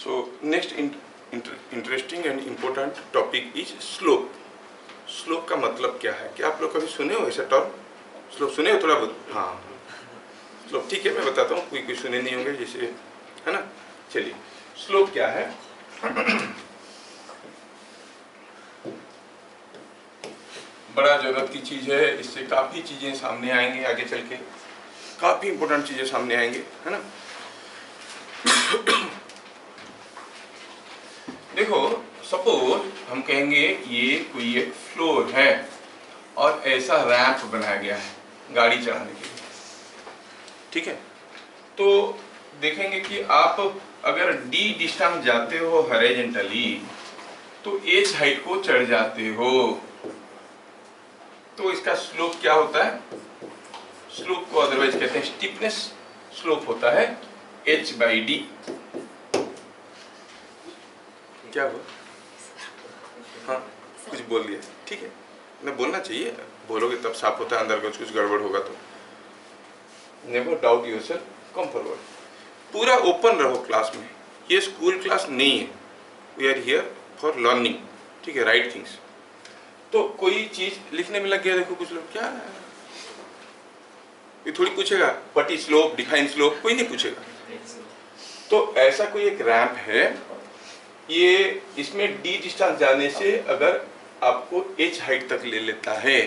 So next interesting and important topic is slope. Slope का मतलब क्या है? क्या आप लोग कभी सुने हो ऐसा टर्म? स्लोप सुने हो थोड़ा बहुत? हाँ, स्लोप ठीक है, मैं बताता हूँ, कोई सुने नहीं होंगे जैसे, है ना। चलिए, स्लोप क्या है? बड़ा जरूरत की चीज है, इससे काफी चीजें सामने आएंगे आगे चल के, काफी इंपॉर्टेंट चीजें सामने आएंगे, है ना। देखो, सपोज हम कहेंगे ये कोई एक फ्लोर है और ऐसा रैंप बनाया गया है गाड़ी चढ़ाने के लिए, ठीक है। तो देखेंगे कि आप अगर d डिस्टेंस जाते हो हॉरिजॉन्टली तो h हाइट को चढ़ जाते हो, तो इसका स्लोप क्या होता है? स्लोप को अदरवाइज कहते हैं स्टीपनेस। स्लोप होता है h/d। क्या हुआ? हाँ, कुछ बोल दिया, ठीक है, मैं बोलना चाहिए, बोलोगे तब साफ होता है, अंदर कुछ गड़बड़ होगा तो। Never doubt yourself, come forward. पूरा ओपन रहो क्लास में, ये स्कूल क्लास नहीं है, we are here for learning, ठीक है, राइट थिंग्स। तो कोई चीज लिखने में लग गया, देखो कुछ लोग क्या है? ये थोड़ी पूछेगा what is slope, define slope, कोई नहीं पूछेगा। तो ऐसा कोई एक रैंप है, ये इसमें d डिस्टेंस जाने से अगर आपको h हाइट तक ले लेता है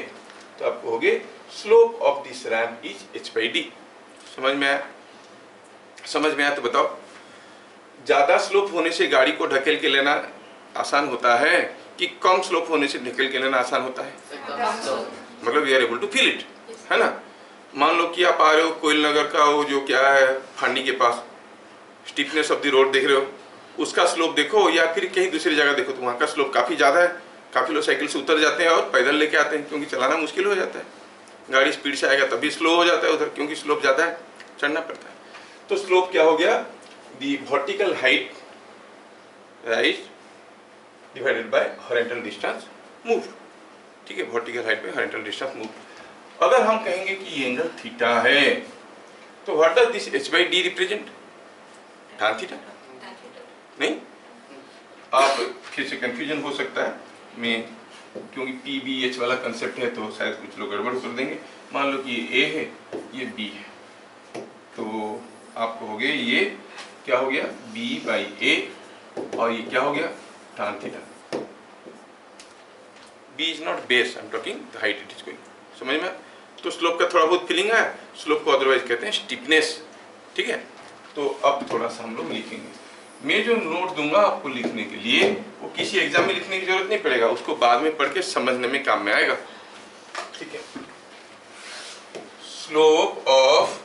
तो आप कहोगे slope of this ramp is h/d। समझ में आया? समझ में आया तो बताओ, ज्यादा स्लोप होने से गाड़ी को ढकेल के लेना आसान होता है कि कम स्लोप होने से ढकेल के लेना आसान होता है? मतलब we are able to feel it, है ना। मान लो कि आप आ रहे हो कोयल नगर का वो जो क्या है फांडी के पास, स्टीफनेस ऑफ द रोड देख रहे हो, उसका स्लोप देखो, या फिर कहीं दूसरी जगह देखो तो वहाँ का स्लोप काफ़ी ज़्यादा है। काफ़ी लोग साइकिल से उतर जाते हैं और पैदल लेके आते हैं, क्योंकि चलाना मुश्किल हो जाता है। गाड़ी स्पीड से आएगा तभी स्लो हो जाता है उधर, क्योंकि स्लोप ज़्यादा है, चढ़ना पड़ता है। तो स्लोप क्या हो गया? दी vertical height rise divided by horizontal distance move, ठीक है, वर्टिकल हाइट पे हॉरिजॉन्टल डिस्टेंस मूव। अगर हम कहेंगे कि ये एंगल थीटा है तो what does this h/d represent? tan theta? नहीं, आप फिर से कंफ्यूजन हो सकता है मैं, क्योंकि PBH वाला कंसेप्ट है तो शायद कुछ लोग गड़बड़ कर देंगे। मान लो कि ये A है, ये B है, तो आप कहोगे ये क्या हो गया? B/A, और ये क्या हो गया? tan theta. B is not base, I am talking the height it is going. समझ में? तो स्लोप का थोड़ा बहुत फीलिंग है, स्लोप को अदरवाइज कहते हैं स्टीपनेस, ठीक है। तो अब थोड़ा सा हम लोग लिखेंगे। मैं जो नोट दूंगा आपको लिखने के लिए, वो किसी एग्जाम में लिखने की जरूरत नहीं पड़ेगा, उसको बाद में पढ़ के समझने में काम में आएगा, ठीक है। Slope of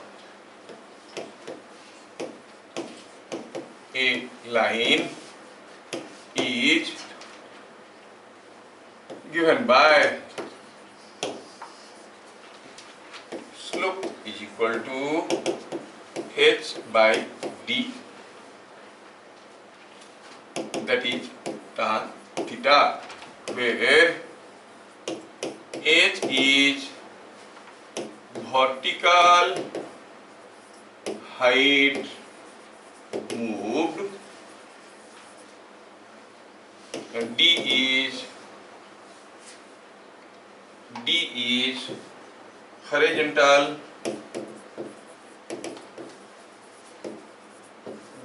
a line is given by slope is equal to h/d, that is tan theta, where h is vertical height moved and d is horizontal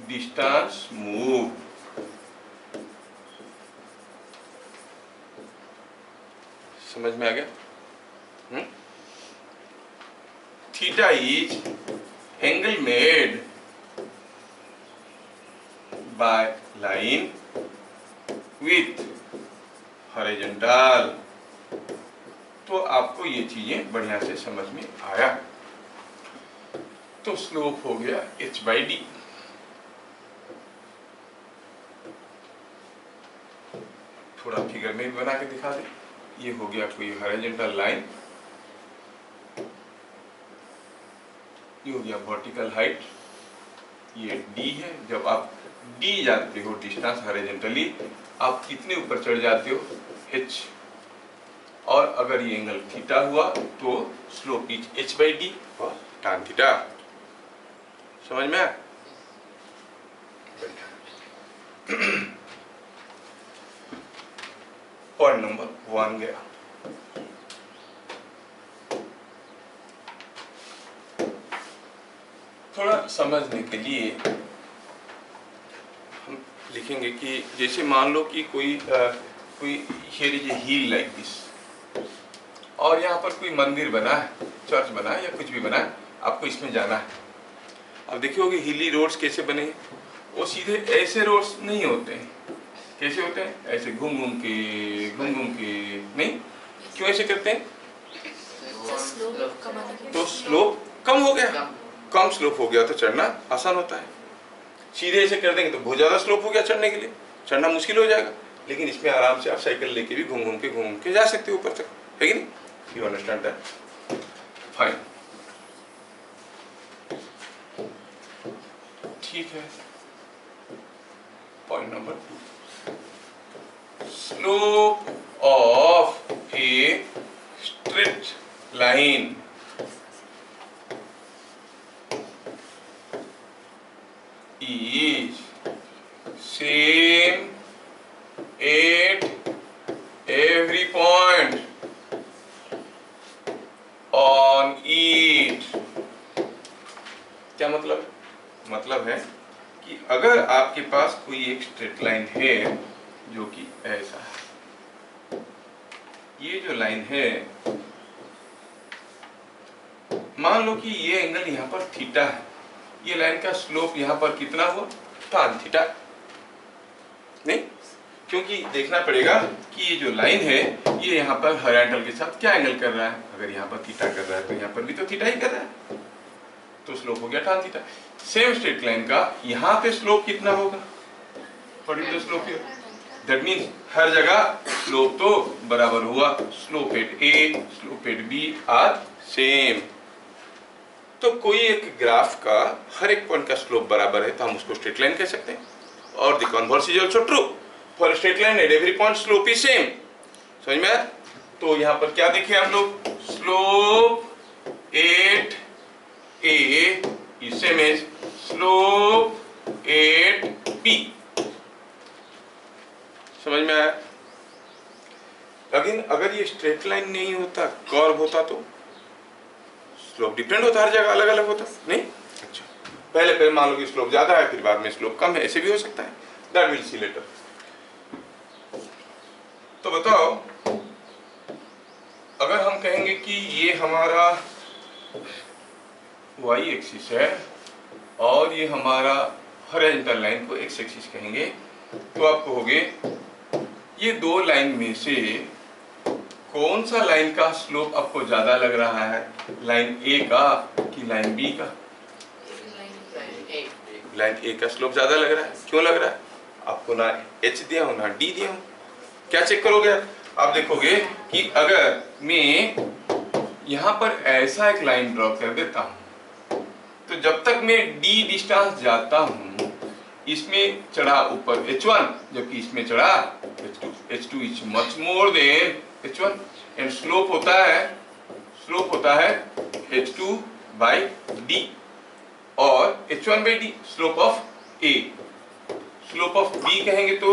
distance moved। समझ में आ गया? Theta is angle made by line with horizontal. तो आपको ये चीजें बढ़िया से समझ में आया। तो स्लोप हो गया h/d। थोड़ा फिगर में भी बना के दिखा दे। ये हो गया कोई हॉरिजॉन्टल लाइन, ये हो गया वर्टिकल हाइट, ये d है। जब आप d जाते हो डिस्टेंस हॉरिजॉन्टली, आप कितने ऊपर चढ़ जाते हो? h। और अगर ये एंगल थीटा हुआ तो स्लोप इज h/d और tan थीटा। समझ में आया? पॉइंट नंबर 1 गया। थोड़ा समझने के लिए हम लिखेंगे कि जैसे मान लो कि कोई here is a hill like this, और यहाँ पर कोई मंदिर बना है, चर्च बना है या कुछ भी बना है, आपको इसमें जाना है। अब देखिए हिली रोड्स कैसे बने हैं, वो सीधे ऐसे रोड्स नहीं होते हैं। कैसे होते हैं? ऐसे घूम घूम के नहीं। क्यों ऐसे करते हैं? तो स्लोप कम हो गया, कम स्लोप हो गया तो चढ़ना आसान होता है। सीधे ऐसे कर देंगे तो बहुत ज्यादा स्लोप हो गया, चढ़ने के लिए चढ़ना मुश्किल हो जाएगा। लेकिन इसमें आराम से आप साइकिल लेके भी घूम के जा सकते हो ऊपर तक, है कि नहीं? You understand that? फाइन, ठीक है। Point number 2, slope of A straight line is same at every point on it। क्या मतलब है? मतलब है कि अगर आपके पास कोई एक स्ट्रेट लाइन है जो कि ऐसा है, ये जो लाइन है, मान लो कि ये एंगल यहाँ पर थीटा है, ये लाइन का स्लोप यहाँ पर कितना हुआ? tan theta. नहीं, क्योंकि देखना पड़ेगा कि ये जो लाइन है ये यहाँ पर हॉरिजॉन्टल के साथ क्या एंगल कर रहा है। अगर यहाँ पर थीटा कर रहा है तो यहाँ पर भी तो थीटा ही कर रहा है, तो स्लोप हो गया tan theta. Same straight line का यहाँ पे स्लोप कितना होगा? What is the slope here? That means हर जगह स्लोप तो बराबर हुआ। Slope at A, slope at B are same. तो कोई एक ग्राफ का हर एक पॉइंट का स्लोप बराबर है तो हम उसको स्ट्रेट लाइन कह सकते हैं। और the converse is also true for straight line at every point slope is same. समझ में आया? तो यहाँ पर क्या देखे हम लोग? Slope at A is same as slope at B. समझ में आया? लेकिन अगर ये स्ट्रेट लाइन नहीं होता, कर्व होता तो स्लोप डिफरेंट होता, हर जगह अलग अलग होता, नहीं? अच्छा, पहले मान लो कि स्लोप ज्यादा है, फिर बाद में स्लोप कम है, ऐसे भी हो सकता है। That will see later. तो बताओ, अगर हम कहेंगे कि ये हमारा y एक्सिस है और ये हमारा हॉरिजॉन्टल लाइन को x एक्सिस कहेंगे, तो आप कहोगे ये दो लाइन में से कौन सा लाइन का स्लोप आपको ज्यादा लग रहा है? लाइन ए का कि लाइन बी का? लाइन ए का स्लोप ज्यादा लग रहा है। क्यों लग रहा है? आपको ना एच दिया हो ना डी दिया हो। क्या चेक करोगे आप? देखोगे कि अगर मैं यहाँ पर ऐसा एक लाइन ड्रॉ कर देता हूँ तो जब तक मैं डी डिस्टेंस जाता हूँ, इसमें चढ़ा ऊपर h1 जबकि इसमें चढ़ा h2। h2 is much more than h1 and slope होता है h2 बाई d और h1 by d slope of a। Slope of b कहेंगे तो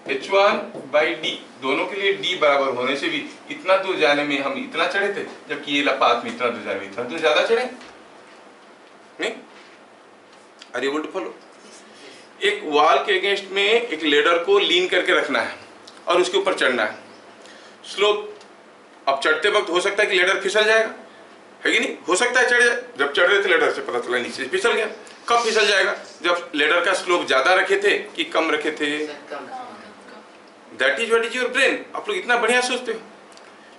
h1 बाई d, दोनों के लिए d बराबर होने से भी इतना दूर जाने में हम इतना चढ़े थे, जबकि ये पाथ में इतना दूर जाने में इतना दूर ज्यादा चढ़े। नहीं? Are you able to follow? एक वॉल के अगेंस्ट में एक लेडर को लीन करके रखना है और उसके ऊपर चढ़ना है। स्लोप, अब चढ़ते वक्त हो सकता है कि लेडर फिसल जाएगा, है कि नहीं? हो सकता है चढ़ जाए। जब चढ़ रहे थे लेडर से पता चला नीचे फिसल गया। कब फिसल जाएगा? जब लेडर का स्लोप ज्यादा रखे थे कि कम रखे थे? That is what is your brain. आप लोग इतना बढ़िया सोचते हो।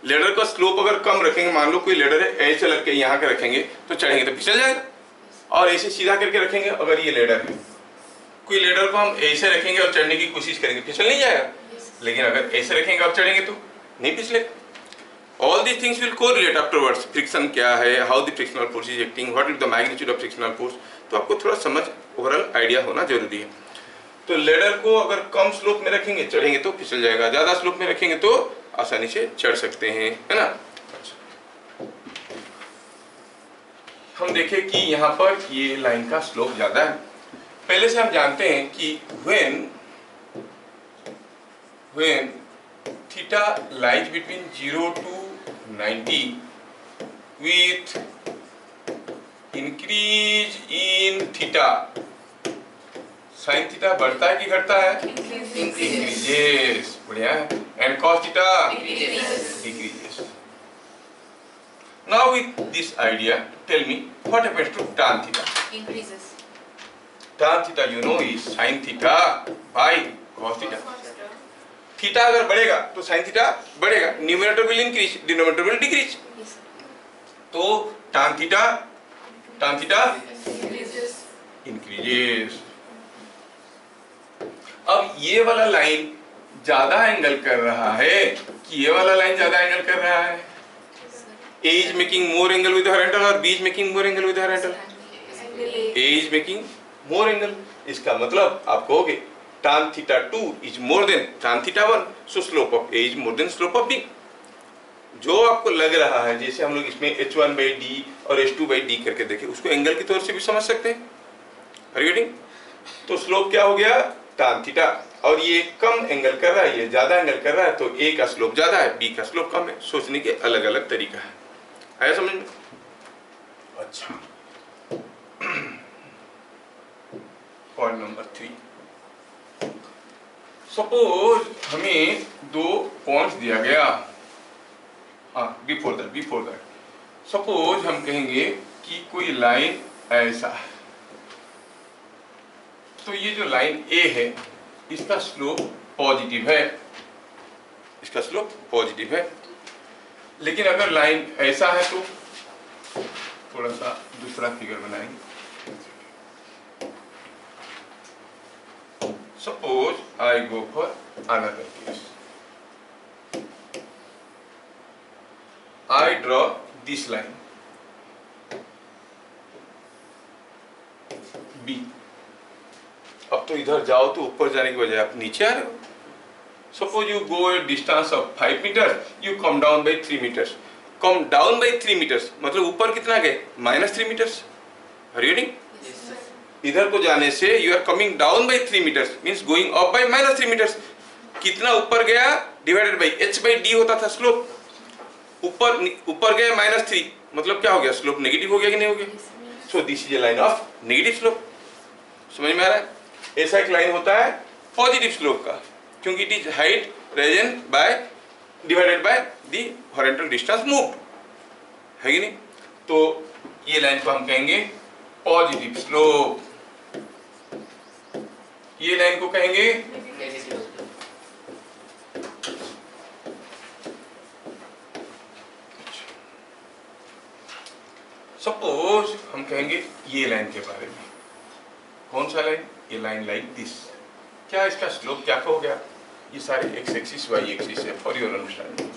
लेडर का स्लोप अगर कम रखेंगे, मान लो कोई लेडर है ऐसे लग के यहाँ के रखेंगे तो चढ़ेंगे तो फिसल जाएगा, और ऐसे सीधा करके रखेंगे। अगर ये लेडर है, कोई लेडर को हम ऐसे रखेंगे और चढ़ने की कोशिश करेंगे, फिसल नहीं जाएगा। लेकिन अगर ऐसे रखेंगे और चढ़ेंगे तो नहीं फिसले। All these things will correlate afterwards. Friction क्या है, how the frictional force is acting, what is the magnitude of frictional force. तो आपको थोड़ा समझ, ओवरऑल आइडिया होना जरूरी है। तो लेडर को अगर कम स्लोप में रखेंगे चढ़ेंगे तो फिसल जाएगा, ज्यादा स्लोप में रखेंगे तो आसानी से चढ़ सकते हैं, है ना? हम देखें कि यहाँ पर ये लाइन का स्लोप ज्यादा है। पहले से हम जानते हैं कि when when theta lies between 0 to 90 with increase in theta, sin theta बढ़ता है कि घटता है? Increases. बढ़िया है. And cos theta decreases. Now with this idea, tell me what happens to tan theta? Increases. Tan theta you know is sin theta by cos theta. Theta अगर बढ़ेगा तो sin थीटा बढ़ेगा, numerator will increase, denominator will decrease. तो tan theta increases. अब ये वाला line ज्यादा angle कर रहा है कि ये वाला लाइन ज्यादा एंगल कर रहा है? A is making more angle with the horizontal और B is making more angle with the horizontal? A is making more angle. इसका मतलब आप कहोगे tan theta 2 is more than tan theta 1, so slope of A is more than slope of B. जो आपको लग रहा है, जैसे हम लोग इसमें h1/d और h2/d करके देखें, उसको एंगल के तौर से भी समझ सकते हैं. Are you getting? तो स्लोप क्या हो गया? tan theta. और ये कम एंगल कर रहा है, ये ज्यादा एंगल कर रहा है, तो A का स्लोप ज्यादा है, B का स्लोप कम है. सोचने के अलग अलग तरीका है. आया समझ में? अच्छा. Point number 3. सपोज हमें दो पॉइंट्स दिया गया. हाँ, बिफोर दैट सपोज हम कहेंगे कि कोई लाइन ऐसा है. तो ये जो लाइन A है, इसका स्लोप पॉजिटिव है, इसका स्लोप पॉजिटिव है. लेकिन अगर लाइन ऐसा है तो थोड़ा सा दूसरा फिगर बनाएंगे. Suppose I go for another case. I draw this line B. अब तो इधर जाओ तो ऊपर जाने की बजाय आप नीचे आ रहे हो. Suppose you go a distance of 5 meters, you come down by 3 meters. Come down by 3 meters मतलब ऊपर कितना गए? -3 meters. Are you getting? इधर को जाने से you are coming down by 3 meters means going up by -3 meters. कितना ऊपर गया? डिवाइडेड बाई h/d होता था स्लोप. ऊपर गए -3 मतलब क्या हो गया? स्लोप नेगेटिव हो गया कि नहीं हो गया? So this is a line of negative slope. समझ में आ रहा है? ऐसा एक लाइन होता है पॉजिटिव स्लोप का, क्योंकि it is height risen by divided by the horizontal distance moved, है कि नहीं? तो ये लाइन को हम कहेंगे पॉजिटिव स्लोप. ये लाइन को कहेंगे सपोज हम कहेंगे ये लाइन के बारे में. कौन सा लाइन? ये लाइन लाइक दिस. क्या इसका स्लोप क्या हो गया? ये सारे एक्स एक्सिस वाई एक्सिस है फॉर योर अंडरस्टैंडिंग.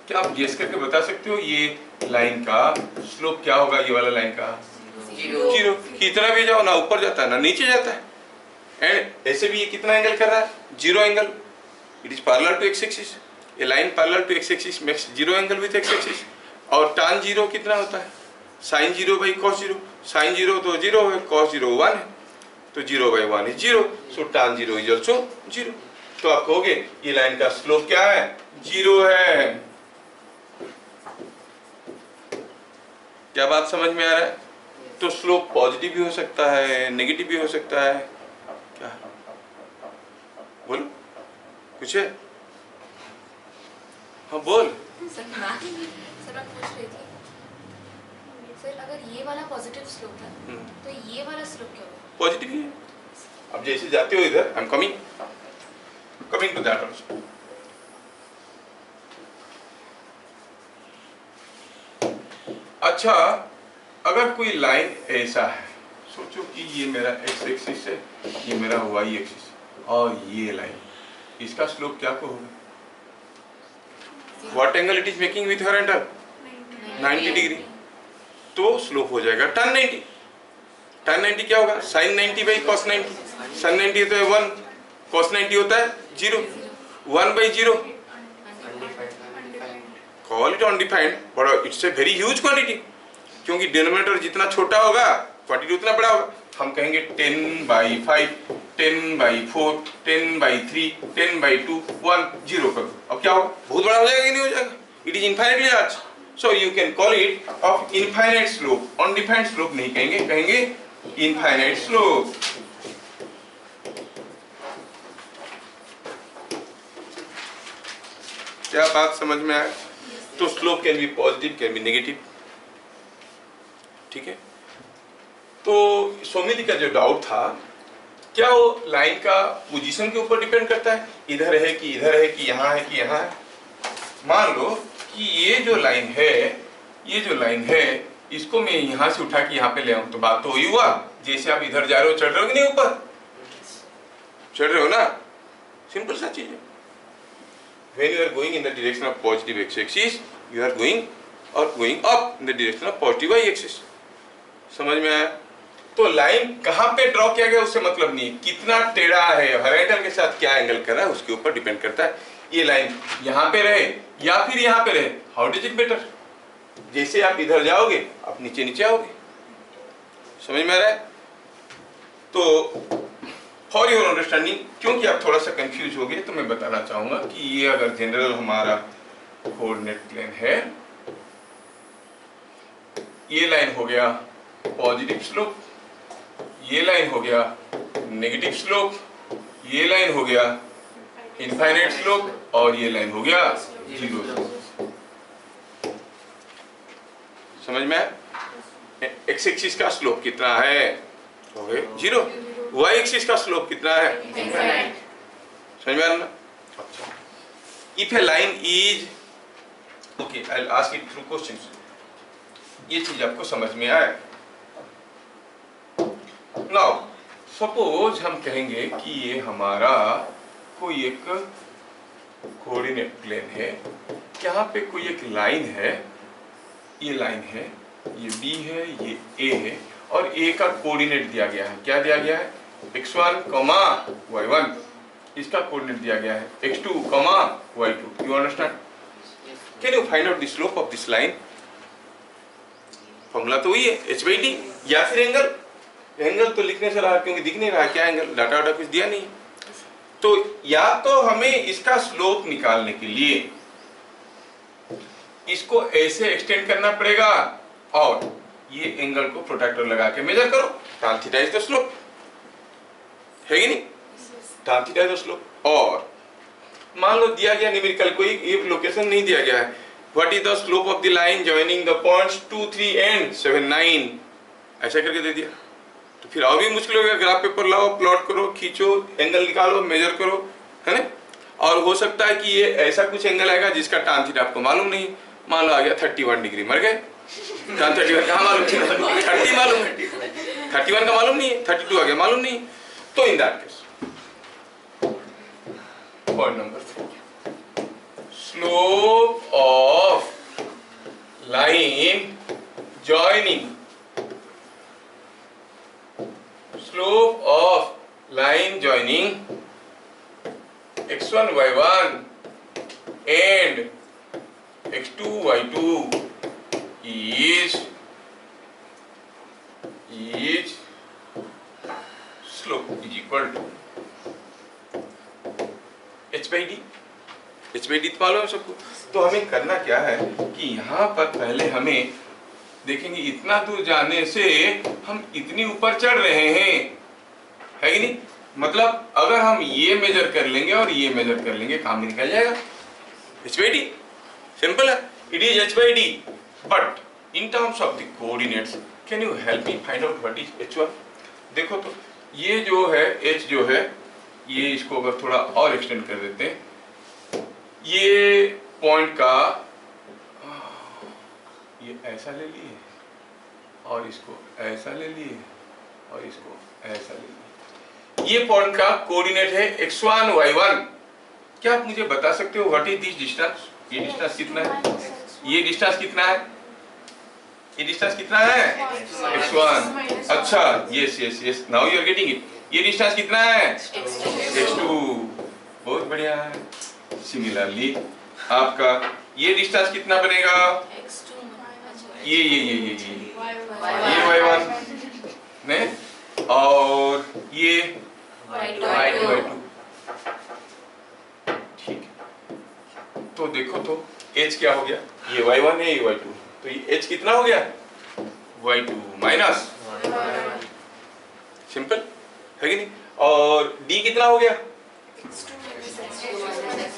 क्या आप गेस करके बता सकते हो ये लाइन का स्लोप क्या होगा? ये वाला लाइन का 0. कितना भी जाओ ना ऊपर जाता है ना नीचे जाता है. एंड ऐसे भी ये कितना एंगल कर रहा है? 0 angle. It is parallel to X axis. ये line parallel to X axis makes 0 angle with X axis. और tan 0 कितना होता है? sin 0 by cos 0. sin 0 तो 0 है, cos 0 1 है, तो 0 by 1 is 0. so tan 0 is also 0. तो आप कहोगे ये लाइन का स्लोप क्या है? 0 है. क्या बात समझ में आ रहा है? तो स्लोप पॉजिटिव भी हो सकता है, नेगेटिव भी हो सकता है. क्या बोलो कुछ है? हाँ बोल. सर मैं पूछ रही थी सर, अगर ये वाला पॉजिटिव स्लोप है तो ये वाला स्लोप क्या होगा? पॉजिटिव ही है. अब जैसे जाते हो इधर, I am coming to that also. अच्छा, अगर कोई लाइन ऐसा है, सोचो कि ये मेरा एक्स एक्सिस है, ये मेरा वाई एक्सिस, और ये लाइन, इसका स्लोप क्या को होगा? What angle it is making with horizontal? 90 degree. तो स्लोप हो जाएगा tan 90. tan 90 क्या होगा? sin 90 by cos 90. sin 90 होता है 1, cos 90 होता है 0. 1 by 0. Call it undefined, but it's a very huge quantity. क्योंकि डिनोमिनेटर जितना छोटा होगा क्वांटिटी उतना बड़ा होगा. हम कहेंगे 10/5, 10/4, 10/3, 10/2, 1, 0 करो। अब क्या होगा? बहुत बड़ा हो जाएगा कि नहीं हो जाएगा? It is infinitely large, so you can call it of infinite slope. Undefined slope नहीं कहेंगे, कहेंगे इनफाइनाइट स्लोप। क्या बात समझ में आया? तो slope can be positive, can be negative, ठीक है। तो सौमिली का जो डाउट था, क्या वो लाइन का पोजीशन के ऊपर डिपेंड करता है, इधर है कि इधर है कि यहाँ है कि यहाँ है? मान लो कि ये जो लाइन है, ये जो लाइन है, इसको मैं यहाँ से उठा के यहाँ पे ले आऊं, तो बात तो वही हुआ जैसे आप इधर जा रहे हो, चढ़ रहे हो कि नहीं ऊपर? चढ़ रहे हो ना? सिंपल सा चीज है। When you are going in the direction of positive x-axis, you are going up in the direction of positive y-axis. समझ में आया? तो लाइन कहाँ पे ड्रॉ किया गया उससे मतलब नहीं, कितना टेढ़ा है, हॉरिजॉन्टल के साथ क्या एंगल कर रहा है उसके ऊपर डिपेंड करता है। ये लाइन यहाँ पे रहे या फिर यहाँ पे रहे, हाउ डज इट बेटर? जैसे आप इधर जाओगे आप नीचे नीचे आओगे। समझ में आ रहा है? तो फॉर योर अंडरस्टैंडिंग, क्योंकि आप थोड़ा सा कंफ्यूज हो गए, तो मैं बताना चाहूंगा कि ये अगर जनरल हमारा कोऑर्डिनेट प्लेन है, ये लाइन हो गया पॉजिटिव स्लोप, ये लाइन हो गया नेगेटिव स्लोप, ये लाइन हो गया इनफाइनाइट स्लोप और ये लाइन हो गया जीरो स्लोप। समझ में आया? एक्स एक्सिस का स्लोप कितना है? हो गए जीरो। वाई एक्सिस का स्लोप कितना है? समझ में आ रहा ना? अच्छा, if A line is okay, I will ask it through questions, ये चीज आपको समझ में आए। नाउ सपोज हम कहेंगे कि ये हमारा कोई एक कोऑर्डिनेट प्लेन है, यहाँ पे कोई एक लाइन है, ये लाइन है, ये बी है, ये ए है, और ए का कोऑर्डिनेट दिया गया है। क्या दिया गया है? x1, y1। इसका कोऑर्डिनेट दिया गया है x2, y2। You understand? Can you find out the slope of this line? Formula तो वही है h/d, या फिर एंगल। एंगल तो लिखने से रहा क्योंकि दिख नहीं रहा क्या एंगल, डाटा वाटा कुछ दिया नहीं। तो या तो हमें इसका स्लोप निकालने के लिए इसको ऐसे एक्सटेंड करना पड़ेगा और ये एंगल को प्रोट्रैक्टर लगा के मेजर करो, tan theta is the slope, है कि नहीं? tan theta is the slope. और मान लो दिया गया न्यूमेरिकल, कोई ये लोकेशन नहीं दिया गया है, what is the slope of the line joining the points 2, 3 and 7, 9, ऐसा करके दे दिया, तो फिर और भी मुश्किल हो गया। ग्राफ पेपर लाओ, प्लॉट करो, खींचो, एंगल निकालो, मेजर करो, है ना? और हो सकता है कि ये ऐसा कुछ एंगल आएगा जिसका tan थीटा आपको मालूम नहीं। मान लो आ गया 31 डिग्री, मर गए। tan 31 कहाँ मालूम? 30 मालूम है, 31 का मालूम नहीं है, 32 आ गया मालूम नहीं। तो in that case point number 4, slope of line joining, slope of line joining x1 y1 and x2 y2 is slope is equal to h/d। h/d तो मालूम है सबको। तो हमें करना क्या है कि यहाँ पर पहले हमें देखेंगे, इतना दूर जाने से हम इतनी ऊपर चढ़ रहे हैं, है कि नहीं? मतलब अगर हम ये मेजर कर लेंगे और ये मेजर कर लेंगे, काम ही निकल जाएगा। h/d सिंपल है, it is h/d, but in terms of the coordinates can you help me find out what is h1? देखो तो ये जो है h जो है, ये इसको अगर थोड़ा और एक्सटेंड कर देते हैं, ये पॉइंट का ये ऐसा ले लिए और इसको ऐसा ले लिए और इसको ऐसा ले लिए, ये पॉइंट का कोऑर्डिनेट है x1 y1। क्या आप मुझे बता सकते हो व्हाट इज दिस डिस्टेंस? ये डिस्टेंस कितना है? ये डिस्टेंस कितना है? ये डिस्टेंस कितना है? x1। अच्छा, yes yes yes, now you are getting it. ये डिस्टेंस कितना है? x2। बहुत बढ़िया है। सिमिलरली आपका ये डिस्टेंस कितना बनेगा? ये y1 ने, और ये y2 ठीक है। तो देखो तो h क्या हो गया, ये y1 है ये y2, तो ये h कितना हो गया, y2 माइनस, सिंपल है कि नहीं। और d कितना हो गया,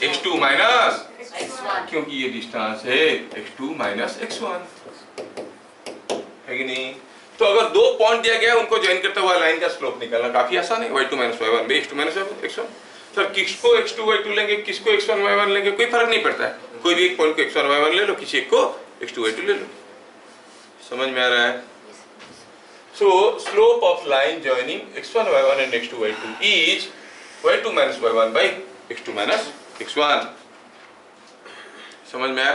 x2 माइनस, क्योंकि ये डिस्टेंस है x2 माइनस x1, है कि नहीं। तो अगर दो पॉइंट दिया गया उनको ज्वाइन करते हुआ लाइन का स्लोप निकालना काफी आसान है, y2 minus y1 x2 minus x1। Sir किसको x2 y2 लेंगे, किसको x1 y1 लेंगे, कोई फर्क नहीं पड़ता है, कोई भी एक पॉइंट को x1 y1 ले लो, किसी एक को x2 y2 ले लो। समझ में आ रहा है। सो slope of line joining x1 y1 and x2 y2 is y2 minus y1 by x2 minus x1। समझ में आया,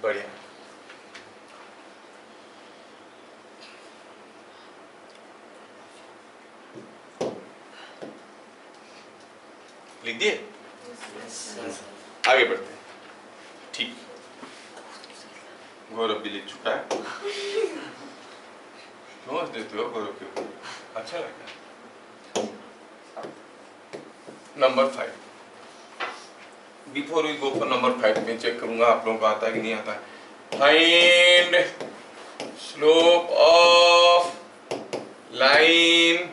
बढ़िया। लिख दिए, आगे बढ़ते हैं। ठीक, गौरव भी लिख चुका है। क्यों हंस देते हो गौरव के ऊपर, अच्छा लगा। Number 5, before we go for number 5 मैं चेक करूंगा आप लोगों को आता है कि नहीं आता है। Find slope of line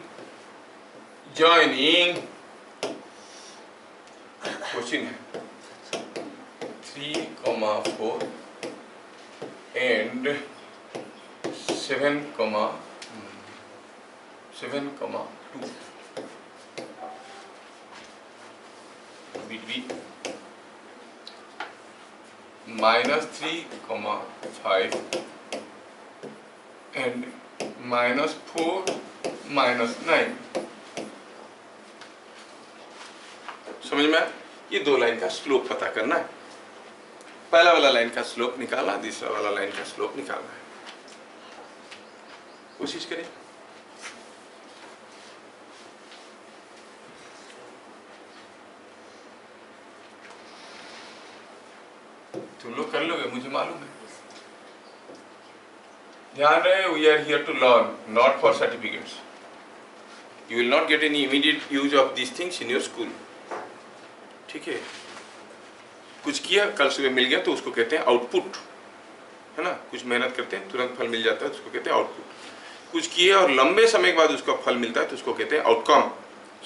joining, question है 3,4 एंड 7,2 between -3,5 and -4 -9। समझ में आया? ये दो लाइन का स्लोप पता करना है। पहला वाला लाइन का स्लोप निकालना, दूसरा वाला लाइन का स्लोप निकालना है। कोशिश करें। तुम लोग कर लोगे, मुझे मालूम है। ध्यान रहे, we are here to learn, not for certificates. You will not get any immediate use of this things in your school. ठीक है, कुछ किया कल सुबह मिल गया तो उसको कहते हैं आउटपुट, है ना। कुछ मेहनत करते हैं तुरंत फल मिल जाता है तो उसको कहते हैं आउटपुट। कुछ किए और लंबे समय के बाद उसका फल मिलता है तो उसको कहते हैं outcome.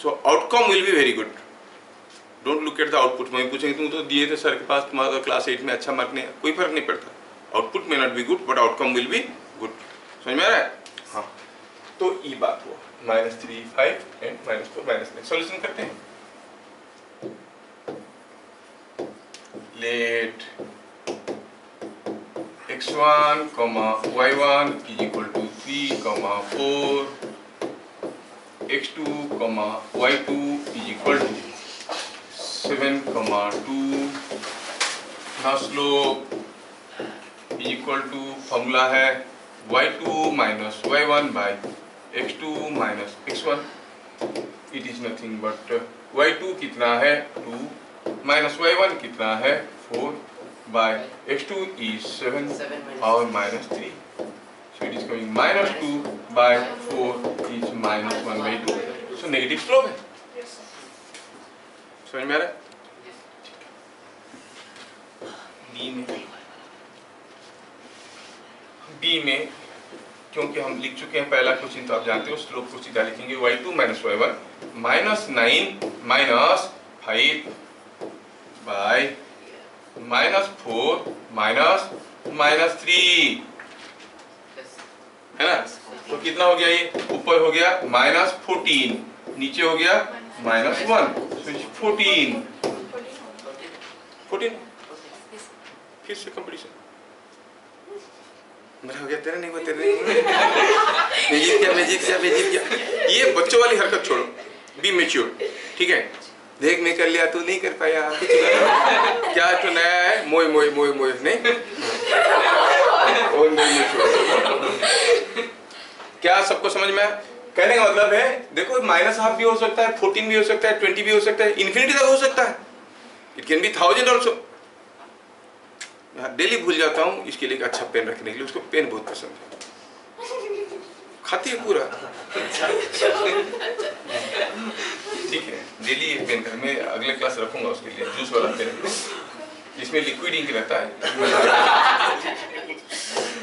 So outcome will be very good. Don't look at the output. मैं पूछेंगे तुम तो दिए थे सर के पास, तुम्हारा तो क्लास 8 में अच्छा मार्क नहीं है, कोई फर्क नहीं पड़ता। आउटपुट में not be good but outcome will be good. समझ में आ रहा है? हाँ, तो ये बात हुआ -3, 5 एंड -4 -9। सॉल्यूशन करते हैं। Let x1, y1 is equal to 3, 4, x2, y2 is equal to 7, 2। now slope is equal to, formula है y2 minus y1 by x2 minus x1। it is nothing but y2 कितना है 2 minus y1 कितना है 4 by x2 is 7 और -3। so it is coming -2 by 4 is -1 by 2। so negative slope है। समझ में आ रहा है? बी में क्योंकि हम लिख चुके हैं पहला क्वेश्चन तो आप जानते हो, स्लोप को सीधा लिखेंगे y2 minus y1 -9 minus 5 by -4 -3, है ना। तो कितना हो गया, ये ऊपर हो गया -14, नीचे हो गया -1, so 14 फिर से कंपटीशन। मेरा हो गया, तेरा नहीं हुआ, तेरा नहीं हुआ। मैं जीत गया। ये बच्चों वाली हरकत छोड़ो, बी मैच्योर। ठीक है, देख मैं कर लिया तू नहीं कर पाया, क्या तो नया है, मोय नहीं। क्या सबको समझ में आया? कहने का मतलब है देखो -12 भी हो सकता है, 14 भी हो सकता है, 20 भी हो सकता है, इन्फिनिटी तक हो सकता है। It can be 1000 also. Daily भूल जाता हूँ, इसके लिए एक अच्छा पेन रखने के लिए। उसको पेन बहुत पसंद है, खाती है पूरा। ठीक है, डेली एक पेन कर, मैं अगले क्लास रखूंगा उसके लिए जूस वाला पेन जिसमें लिक्विड इंक रहता है।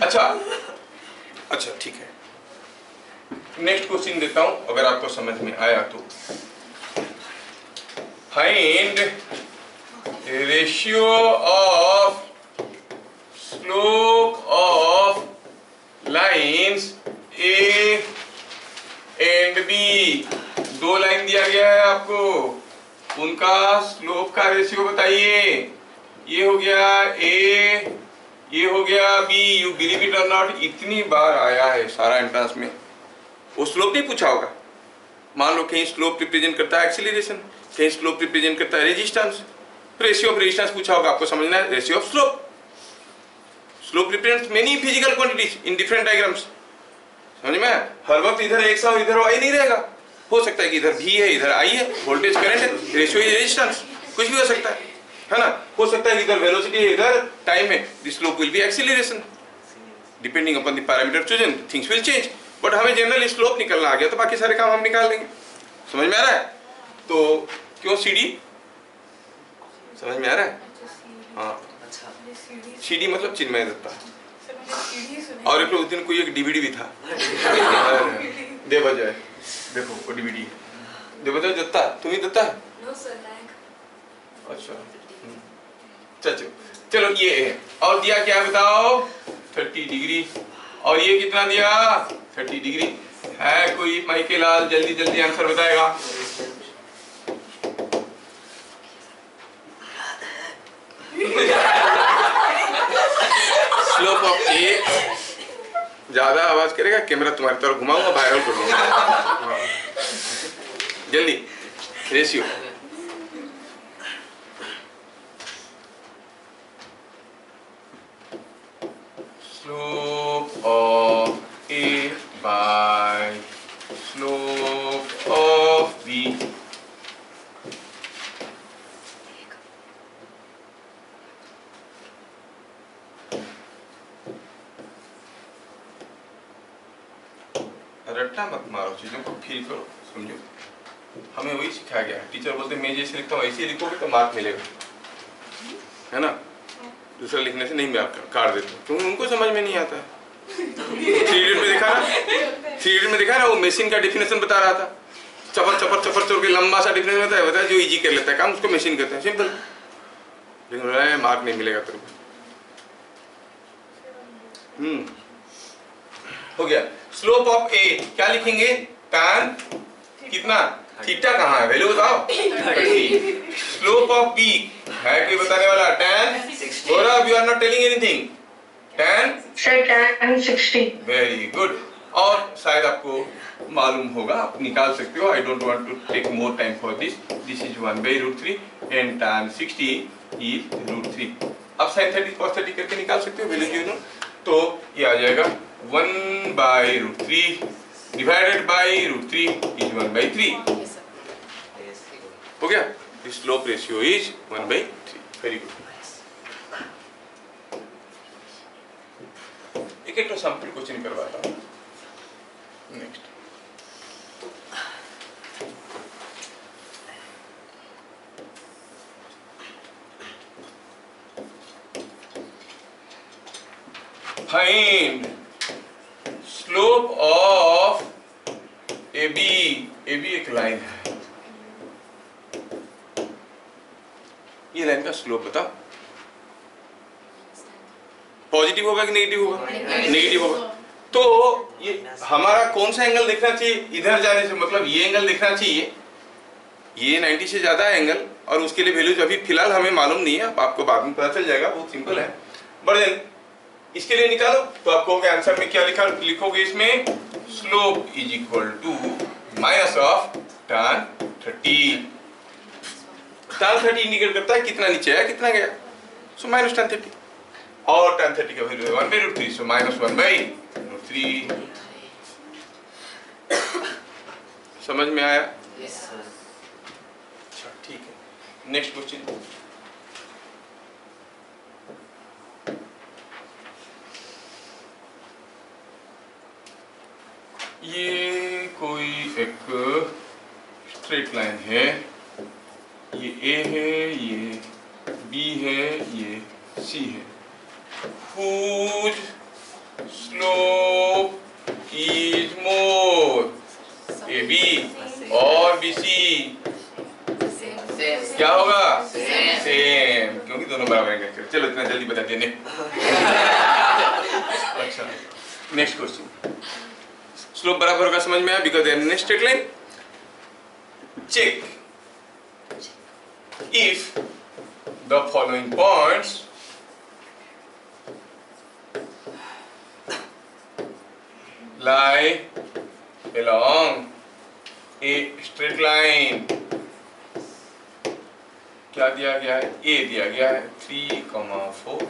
अच्छा ठीक है, नेक्स्ट क्वेश्चन देता हूं, अगर आपको समझ में आया तो। Find ratio of slope of lines A and B. दो लाइन दिया गया है आपको, उनका स्लोप का रेशियो बताइए। ये हो गया ए, ये हो गया बी। यू बिलीव इट और नॉट, इतनी बार आया है सारा एंट्रेंस में। वो स्लोप नहीं पूछा होगा। मान लो कहीं स्लोप रिप्रेजेंट करता है एक्सीलरेशन, कहीं स्लोप रिप्रेजेंट करता है रेजिस्टेंस, रेशियो ऑफ रेजिस्टेंस पूछा होगा, आपको समझना है ratio of slope. Slope represents many physical quantities in different diagrams. समझ में? हर वक्त इधर एक्स और इधर वाई नहीं रहेगा। हो सकता है कि इधर भी है, इधर आई है, वोल्टेज करंट है, रेशियो इज रेजिस्टेंस, कुछ भी हो सकता है ना। हो सकता है कि इधर वेलोसिटी है, इधर टाइम है, the slope will be acceleration. Depending upon the parameter chosen things will change. But हमें जनरल स्लोप निकलना आ गया तो बाकी सारे काम हम निकाल लेंगे। समझ में आ रहा है? तो क्यों सीडी, समझ में आ रहा है? हाँ, सीडी मतलब चिन्मय दत्ता। और एक उस दिन कोई एक डीवीडी भी था देवजय, देखो वो डीवीडी देवजय दत्ता, तुम ही दत्ता है? अच्छा चलो ये है। और दिया क्या बताओ? 30 डिग्री। और ये कितना दिया? 30 डिग्री। है कोई माइके लाल जल्दी जल्दी आंसर बताएगा? स्लोप ऑफ ए, ज्यादा आवाज करेगा कैमरा तुम्हारी तरफ घुमाऊंगा, वायरल करूंगा। जल्दी ratio. Slope of A by slope of B. रट्टा मत मारो, चीजों को फील करो, समझो। हमें वही सिखाया गया है। टीचर बोलते मैं जैसे लिखता हूँ ऐसे ही लिखोगे तो मार्क मिलेगा, है ना। दूसरा लिखने से नहीं मार्क काट देते, क्योंकि उनको समझ में नहीं आता है। 3 में दिखा ना, 3 में दिखा ना, वो मशीन का डिफिनेशन बता रहा था। चपर चपर चपर चोर के लंबा सा डिफिनेशन बताया, जो इजी कर लेता है काम उसको मशीन कहते हैं, सिंपल। लेकिन मार्क नहीं मिलेगा तेरे को। हो गया। स्लोप ऑफ ए क्या लिखेंगे? tan कितना? थीटा कहाँ है? वैल्यू बताओ। 30। स्लोप ऑफ बी है कोई बताने वाला? tan Gaurav, you are not telling anything. tan 60। Very good. और शायद आपको मालूम होगा, आप निकाल सकते हो। I don't want to take more time for this. This is 1/√3 and tan 60 is √3। अब sin 30 cos 30 करके निकाल सकते हो वैल्यू, यू नो। तो ये आ जाएगा 1/√3 डिवाइडेड बाई √3 इज 1/3। हो गया। The slope ratio is 1/3। Very good. एक तो सैंपल क्वेश्चन करवाता हूँ। Next find slope of AB। AB एक लाइन है, ये लाइन का स्लोप बताओ। पॉजिटिव होगा कि नेगेटिव होगा? नेगेटिव होगा। तो ये हमारा कौन सा एंगल देखना चाहिए? इधर जाने से मतलब ये एंगल देखना चाहिए। ये 90 से ज्यादा एंगल, और उसके लिए वैल्यूज अभी फिलहाल हमें मालूम नहीं है, आपको बाद में पता चल जाएगा, बहुत सिंपल है। बट देन इसके लिए निकालो तो आपको आंसर में क्या लिखोगे? इसमें slope is equal to minus of tan 30। tan 30 indicate करता है कितना नीचे आया कितना गया, सो माइनस tan 30। और tan 30 का वैल्यू है 1/√3, सो माइनस 1/√3। समझ में आया? अच्छा ठीक है। Next question. एक स्ट्रेट लाइन है, ये ए है, ये बी है, ये सी है। Whose slope is more, AB और BC? क्या होगा? सेम, क्योंकि दोनों बराबर हैं। चलो इतना जल्दी बता देने। अच्छा, नेक्स्ट क्वेश्चन। स्लोप बराबर होगा, समझ में आया? Because they are in straight line. Check if the following points lie along a straight line। क्या दिया गया है? A दिया गया है 3,4,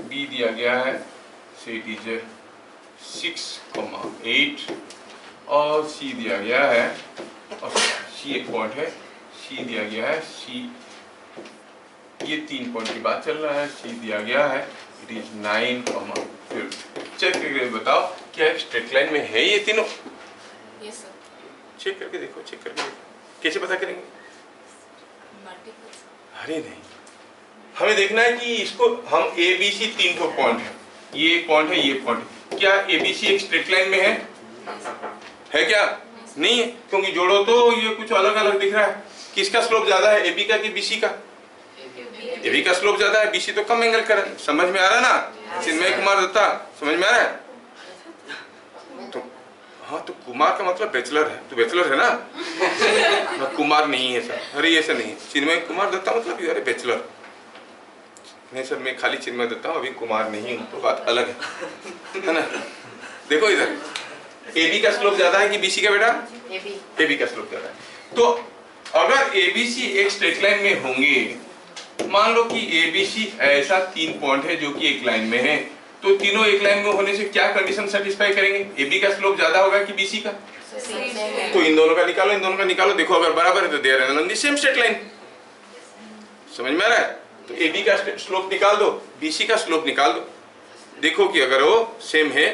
B दिया गया है say it is 6,8 और C दिया गया है, और C एक पॉइंट है, C दिया गया है, C ये 3 पॉइंट की बात चल रहा है, C दिया गया है इट इज 9,5। चेक करके बताओ क्या स्ट्रेट लाइन में है ये तीनों? Yes sir. चेक करके देखो, चेक करके देखो। कैसे पता करेंगे? मल्टीपल्स। अरे नहीं, हमें देखना है कि इसको हम ए बी सी 3 पॉइंट है, ये एक पॉइंट है, ये पॉइंट है, क्या ए बी सी एक स्ट्रेट लाइन में है क्या? नहीं है, क्योंकि जोड़ो तो ये कुछ अलग अलग दिख रहा है। किसका स्लोप ज्यादा है, ए बी का कि बी सी का? ए बी का स्लोप ज्यादा है, बी सी तो कम एंगल कर रहा है। समझ में आ रहा है ना? चिन्मय कुमार दत्ता, समझ में आ रहा है? हाँ, तो कुमार का मतलब बैचलर है, तो बैचलर है ना? कुमार नहीं है सर, अरे ऐसा नहीं है। चिन्मय कुमार दत्ता मतलब यार बैचलर नहीं सर, मैं खाली चिन्मय दत्ता हूँ, अभी कुमार नहीं हूँ, तो बात अलग है ना? देखो इधर, ए बी का स्लोप ज्यादा है कि बी सी का बेटा? ए बी का स्लोप ज्यादा है। तो अगर ए बी सी एक स्ट्रेट लाइन में होंगे, मान लो कि ए बी सी ऐसा 3 पॉइंट है जो कि एक लाइन में है, तो तीनों एक लाइन में होने से क्या कंडीशन सेटिस्फाई करेंगे? ए बी का स्लोप ज्यादा होगा कि बी सी का? तो इन दोनों का निकालो, इन दोनों का निकालो, देखो अगर बराबर है तो दे रहे हैं दी सेम स्ट्रेट लाइन। समझ में आ रहा है? तो ए बी का स्लोप निकाल दो, बी सी का स्लोप निकाल दो, देखो कि अगर वो सेम है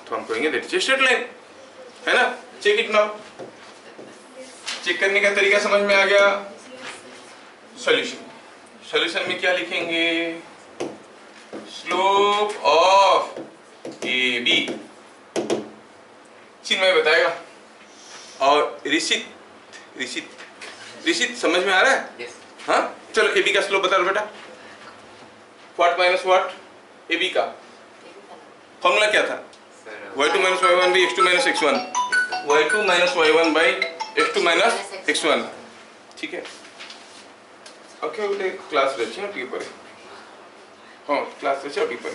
तो हम कहेंगे दैट इज स्ट्रेट लाइन, है ना? Check it now. चेक करने का तरीका समझ में आ गया? सॉल्यूशन, सॉल्यूशन में क्या लिखेंगे? स्लोप ऑफ ए बी, चिन्मय बताएगा, और ऋषित समझ में आ रहा है? yes. हाँ, चलो ए बी का स्लोप बता दो बेटा। What minus what? A B का फॉर्मूला क्या था? y2 minus y1 by x2 minus x1, y2 minus y1 by x2 minus x1। ठीक है, ओके ओके, क्लास रही है ठीक पर, हाँ क्लास रही है ठीक पर।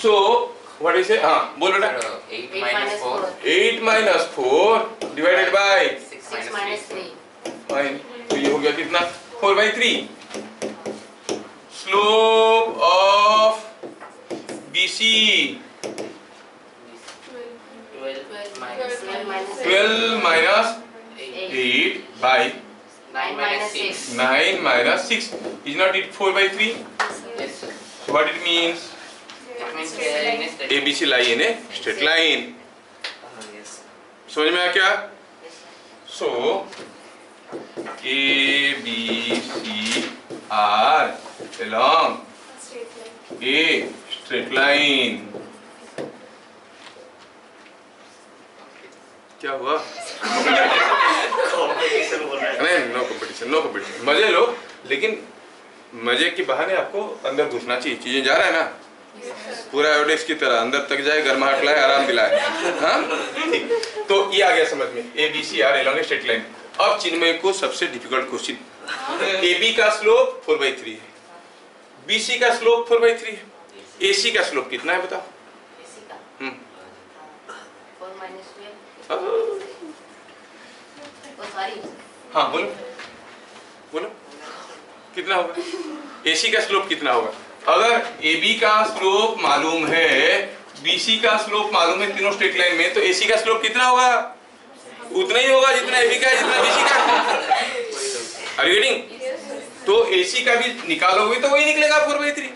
So what is it? हाँ बोल बेटा। 8 minus 4 divided by 6 minus 3। Fine, तो ये हो गया कितना? 4/3। Slope of BC 12 minus 8 by 9 minus 6। 9 minus 6 is not it 4/3? Yes sir। So what it means? It means ABC lie in a straight line। समझ में आया क्या? So ABC are along a straight line। क्या हुआ? नहीं, no competition, no competition. मजे लो, लेकिन मजे के बहाने आपको अंदर घुसना चाहिए। चीजें जा रहा है ना, पूरा एवरेज की तरह अंदर तक जाए, गर्माहट लाए, आराम दिलाए। हाँ ठीक, तो ये आ गया समझ में, A B C are along a straight line. अब चिन्मय को सबसे डिफिकल्ट क्वेश्चन, ए बी का स्लोप 4/3 है, बी सी का स्लोप 4/3 है, ए सी का स्लोप कितना है बताओ? 4 minus 12। हाँ बोलो बोलो, कितना होगा? AC का स्लोप कितना होगा? अगर AB का स्लोप मालूम है, BC का स्लोप मालूम है तीनों स्ट्रेट लाइन में, तो AC का स्लोप कितना होगा? उतना ही होगा जितना AB का है, जितना BC का। Are you getting? तो AC का भी निकालोगे तो वही निकलेगा 4/3।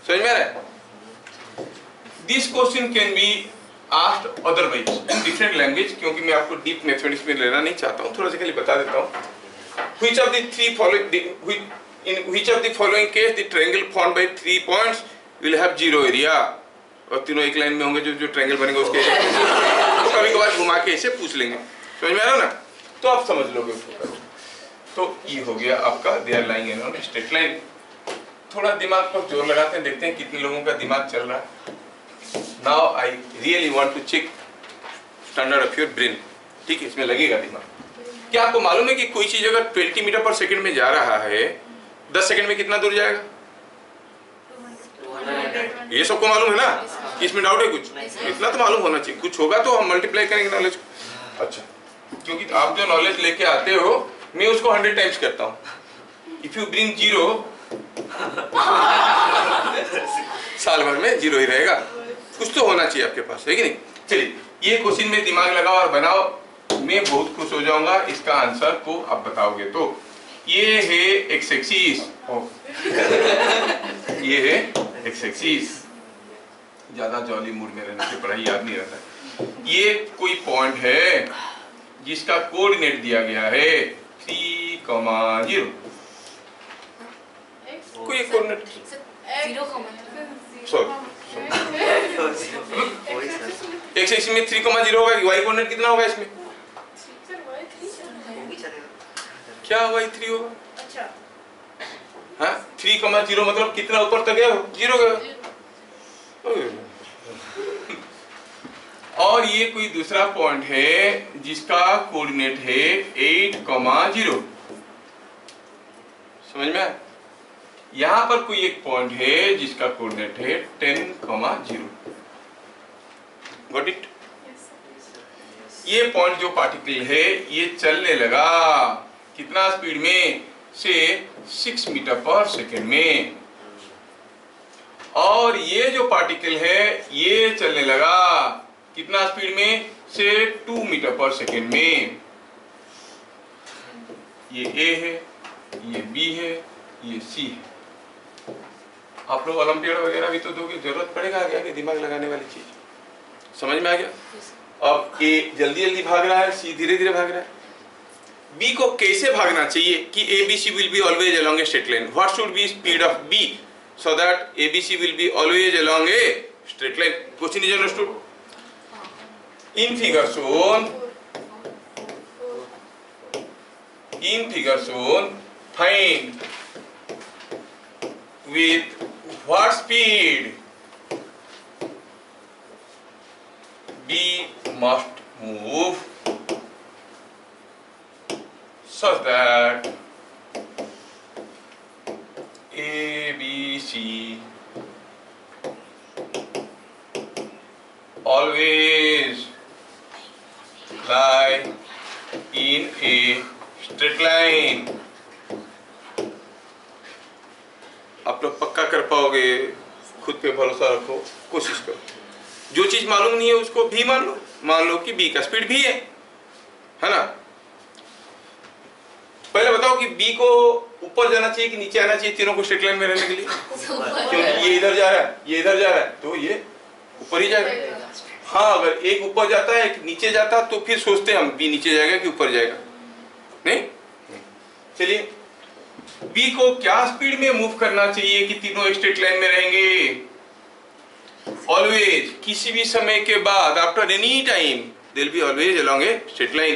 समझ में आ रहा है? This question can be asked otherwise in different language, क्योंकि मैं आपको डीप मैथमेटिक्स में लेना नहीं चाहता हूँ, थोड़ा सा खाली बता देता हूँ। Which of the three following in which of the following case the triangle formed by 3 points will have zero area? और तीनों एक लाइन में होंगे, जो ट्रायंगल बनेगा उसके कभी कभार घुमा के इसे पूछ लेंगे, समझ में आ रहा ना? तो आप समझ लोगे उसको। तो ये हो गया आपका they are lying in straight line. थोड़ा दिमाग पर जोर लगाते हैं, देखते हैं कितने लोगों का दिमाग चल रहा है। Now I really want to check standard of your brain. ठीक है, इसमें लगेगा दिमाग। क्या आपको मालूम है कि कोई चीज अगर 20 मीटर पर सेकंड में जा रहा है, 10 सेकंड में कितना दूर जाएगा? ये सबको मालूम है ना? कि इसमें डाउट है कुछ? इतना तो मालूम होना चाहिए, कुछ होगा तो हम मल्टीप्लाई करेंगे नॉलेज को। अच्छा, क्योंकि आप जो नॉलेज लेके आते हो मैं उसको 100 टाइम्स करता हूँ। इफ यू ब्रिंग 0 साल भर में 0 ही रहेगा, कुछ तो होना चाहिए आपके पास, है कि नहीं? चलिए ये क्वेश्चन में दिमाग लगाओ और बनाओ, मैं बहुत खुश हो जाऊंगा इसका आंसर को आप बताओगे तो। ये है एक्स एक्सिस, ये है एक्स एक्सिस। ज्यादा जॉली मूड में रहने से पढ़ाई याद नहीं रहता। ये कोई पॉइंट है जिसका कोऑर्डिनेट दिया गया है 3,0। कोई कोऑर्डिनेट 0, सॉरी एक्स एक्सिस में 3,0 होगा, वाई कोऑर्डिनेट कितना होगा इसमें? क्या वाई 3 होगा? अच्छा, हाँ 3,0 मतलब कितना ऊपर तक गया? 0 गया। और ये कोई दूसरा पॉइंट है जिसका कोऑर्डिनेट है 8,0। समझ में आया? यहां पर कोई एक पॉइंट है जिसका कोऑर्डिनेट है 10,0। Got it? ये पॉइंट जो पार्टिकल है ये चलने लगा कितना स्पीड में? से 6 मीटर पर सेकेंड में। और ये जो पार्टिकल है ये चलने लगा कितना स्पीड में? से 2 मीटर पर सेकेंड में। ये ए है, ये बी है, ये सी है। आप लोग ओलंपियाड वगैरह भी तो दोगे, जरूरत पड़ेगा आगे आगे दिमाग लगाने वाली चीज। समझ में आ गया? अब ए जल्दी जल्दी भाग रहा है, सी धीरे धीरे भाग रहा है। बी को कैसे भागना चाहिए कि ABC will be always along a straight line? What should be speed of B so that ABC will be always along a straight line? Question is understood? In figure shown, find with what speed B must move such that ABC always lie in a straight line। आप लोग पक्का कर पाओगे? खुद पे भरोसा रखो, कोशिश करो। जो चीज मालूम नहीं है उसको भी मान लो कि बी का स्पीड भी है ना? पहले बताओ कि बी को ऊपर जाना चाहिए कि नीचे आना चाहिए तीनों को स्ट्रेट लाइन में रहने के लिए? क्योंकि ये इधर जा रहा है, ये इधर जा रहा है, तो ये ऊपर ही जाएगा। हाँ, अगर एक ऊपर जाता है एक नीचे जाता तो फिर सोचते हैं हम बी नीचे जाएगा कि ऊपर जाएगा। नहीं? चलिए, बी को क्या स्पीड में मूव करना चाहिए कि तीनों एक स्ट्रेट लाइन में रहेंगे? ऑलवेज, किसी भी समय के बाद, after any time they will be always along A straight line.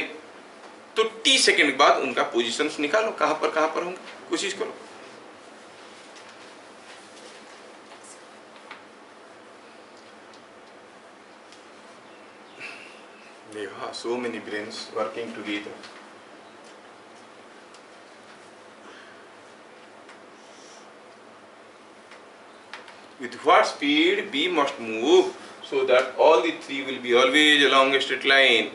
तो t सेकंड के बाद उनका पोजीशंस निकालो, कहां पर होंगे, कोशिश करो। देखो, so many brains working together. With what speed B must move so that all the three will be always along a straight line?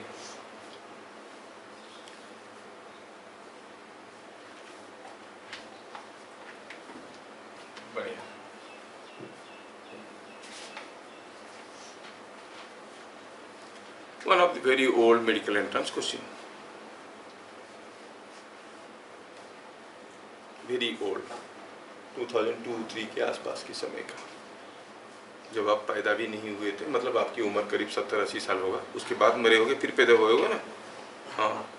One of the very old medical entrance question. Very old, 2002-3 के आसपास के समय का जब आप पैदा भी नहीं हुए थे, मतलब आपकी उम्र करीब 70-80 साल होगा, उसके बाद मरे होगे फिर पैदा हुए होगे ना। हाँ,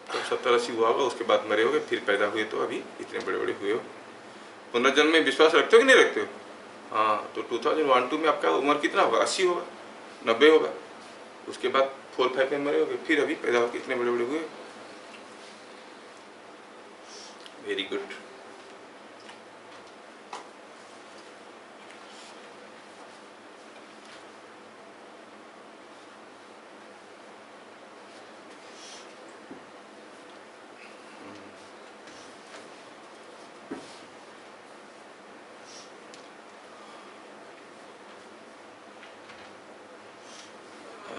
तब 70-80 हुआ होगा, उसके बाद मरे होगे फिर पैदा हुए, तो अभी इतने बड़े बड़े हुए हो। पुनर्जन्म में विश्वास रखते हो कि नहीं रखते हो? हाँ, तो 2001-2 में आपका उम्र कितना होगा? 80 होगा, 90 होगा, उसके बाद 4-5 में मरे होगे, फिर अभी पैदा होकर इतने बड़े बड़े हुए। Very good.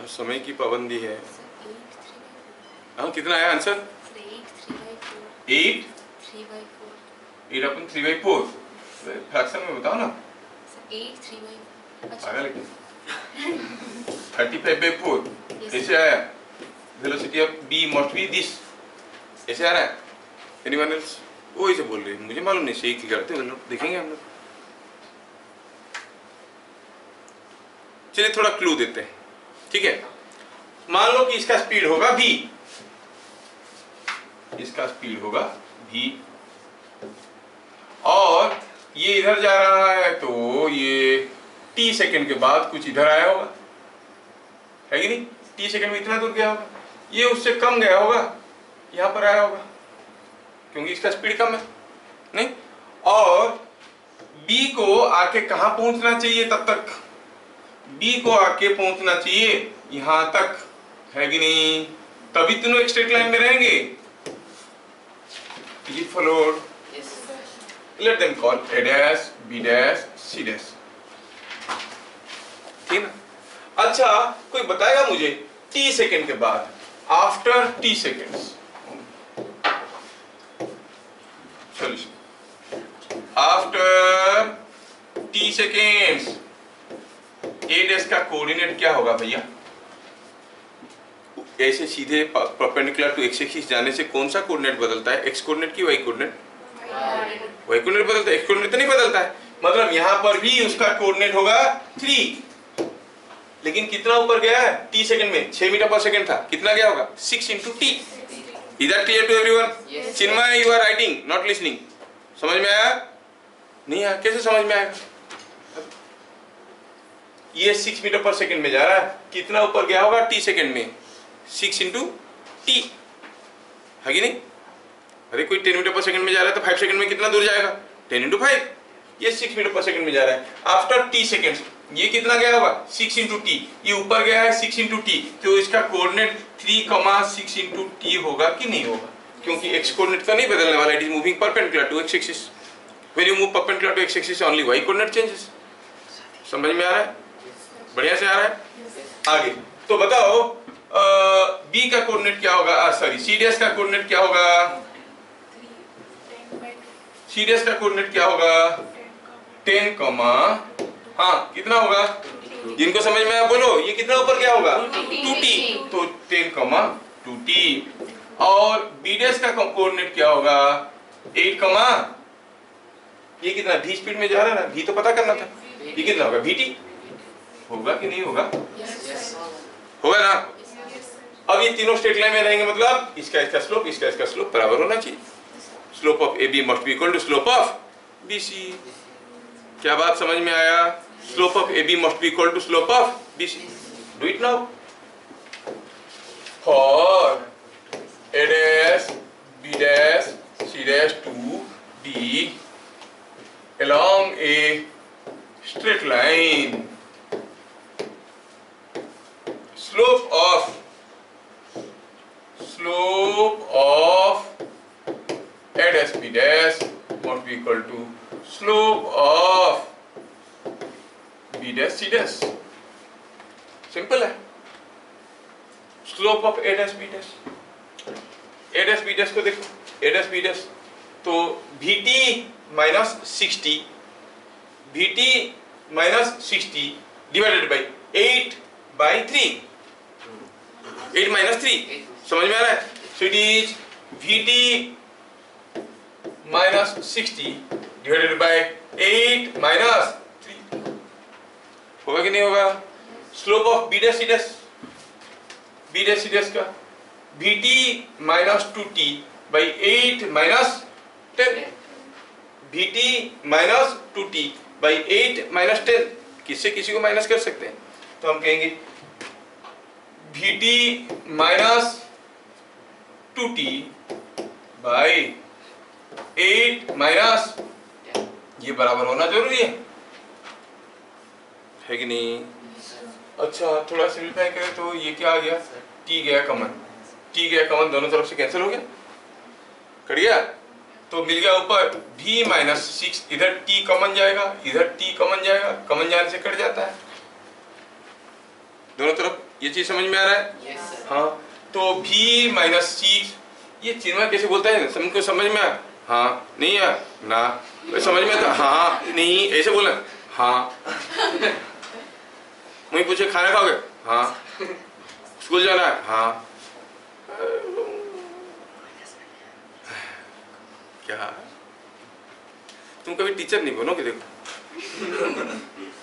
समय की पाबंदी है। हाँ, कितना आया आंसर? 8 8 अपन 3/4 फ्रैक्शन में बताओ ना। 8 आया लेकिन 35/4 ऐसे आया। Velocity of B must be this, ऐसे आ रहा है। Anyone else? वो ऐसे बोल रहे हैं, मुझे मालूम नहीं सही क्या करते हैं लोग, देखेंगे हम लोग। चलिए थोड़ा क्लू देते हैं, ठीक है। मान लो कि इसका स्पीड होगा v, इसका स्पीड होगा v, और ये इधर जा रहा है, तो ये t सेकंड के बाद कुछ इधर आया होगा, है कि नहीं? t सेकंड में इतना दूर गया होगा, ये उससे कम गया होगा, यहां पर आया होगा, क्योंकि इसका स्पीड कम है, नहीं? और b को आके कहां पहुंचना चाहिए? तब तक b को आके पहुंचना चाहिए यहां तक, है कि नहीं? तभी तीनों एक स्ट्रेट लाइन में रहेंगे। Is it followed? Yes. Let them call a dash, b dash, c dash, ठीक ना? अच्छा, कोई बताएगा मुझे t सेकेंड के बाद, after t seconds, solution after t seconds, a dash का कोऑर्डिनेट क्या होगा भैया? ऐसे सीधे परपेंडिकुलर टू एक्स एक्सिस जाने से कौन सा कोऑर्डिनेट बदलता है? एक्स कोऑर्डिनेट की वाई कोऑर्डिनेट? वाई कोऑर्डिनेट बदलता है, एक्स कोऑर्डिनेट तो नहीं बदलता है। मतलब यहाँ पर भी उसका कोऑर्डिनेट होगा 3, लेकिन कितना ऊपर गया है? t सेकंड में 6 मीटर पर सेकंड था, कितना गया होगा? 6 × t। Is that clear to everyone? Chinmay, you are writing not listening. समझ में आया? नहीं आया? कैसे समझ में आएगा? ये 6 मीटर पर सेकंड में जा रहा है, कितना ऊपर गया होगा t सेकंड में? 6 × t, है कि नहीं? अरे कोई 10 मीटर पर सेकंड में जा रहा है तो 5 सेकंड में कितना दूर जाएगा? 10 × 5। ये 6 मीटर पर सेकंड में जा रहा है आफ्टर t सेकंड्स, ये कितना गया होगा? 6 × t। ये ऊपर गया है 6 × t, तो इसका कोऑर्डिनेट 3,6 × t होगा कि नहीं होगा? क्योंकि x कोऑर्डिनेट का नहीं बदलने वाला, it is moving perpendicular to x axis. When you move perpendicular to x axis only y coordinate changes. समझ में आ रहा है? बढ़िया से आ रहा है? आगे तो बताओ, b का कोऑर्डिनेट क्या होगा? सॉरी, c डैश का कोऑर्डिनेट क्या होगा? c डैश का कोऑर्डिनेट क्या होगा? 10, हाँ कितना होगा? जिनको समझ में आया बोलो, ये कितना ऊपर क्या होगा? 2t, तो 10, 2t। और b डैश का कोऑर्डिनेट क्या होगा? 8, ये कितना v स्पीड में जा रहा है ना, v तो पता करना था, ये कितना होगा? vt होगा कि नहीं होगा? होगा ना? अब ये तीनों स्ट्रेट लाइन में रहेंगे, मतलब इसका स्लोप, इसका स्लोप बराबर होना चाहिए। Slope of AB must be equal to slope of BC। क्या बात समझ में आया? Slope of AB must be equal to slope of BC। Do it now. For A dash, B dash, C dash to D along a straight line, slope of A dash B dash must be equal to slope of B dash C dash। Simple है। Slope of A dash B dash, A dash B dash को देखो, A dash B dash तो VT minus 60, VT minus 60 divided by 8/3, 8 minus 3। समझ में आ रहा है? So it is VT minus 60 divided by 8 minus 3। होगा कि नहीं होगा? Slope of B dash C dash का Vt minus 2t by 8 minus 10, Vt minus 2t by 8 minus 10, किससे किसी को माइनस कर सकते हैं, तो हम कहेंगे Vt minus 2t by 8 minus, ये बराबर होना जरूरी है कि नहीं? अच्छा, थोड़ा सिंपलीफाई करें तो ये क्या आ गया, t गया कॉमन, दोनों तरफ से कैंसिल हो गया, कट गया, तो मिल गया ऊपर v माइनस 6, इधर t कॉमन जाएगा, इधर t कॉमन जाएगा, कॉमन जाने से कट जाता है दोनों तरफ। ये चीज समझ में आ रहा है? Yes, sir. हाँ, तो v माइनस 6, ये चिन्ह कैसे बोलता है, सबको समझ में आया? हाँ नहीं है ना, समझ में था, हाँ नहीं, ऐसे बोला, हाँ। मुझे पूछे खाना खाओगे, हाँ। स्कूल जाना है, हाँ। क्या तुम कभी टीचर नहीं बनोगे? देखो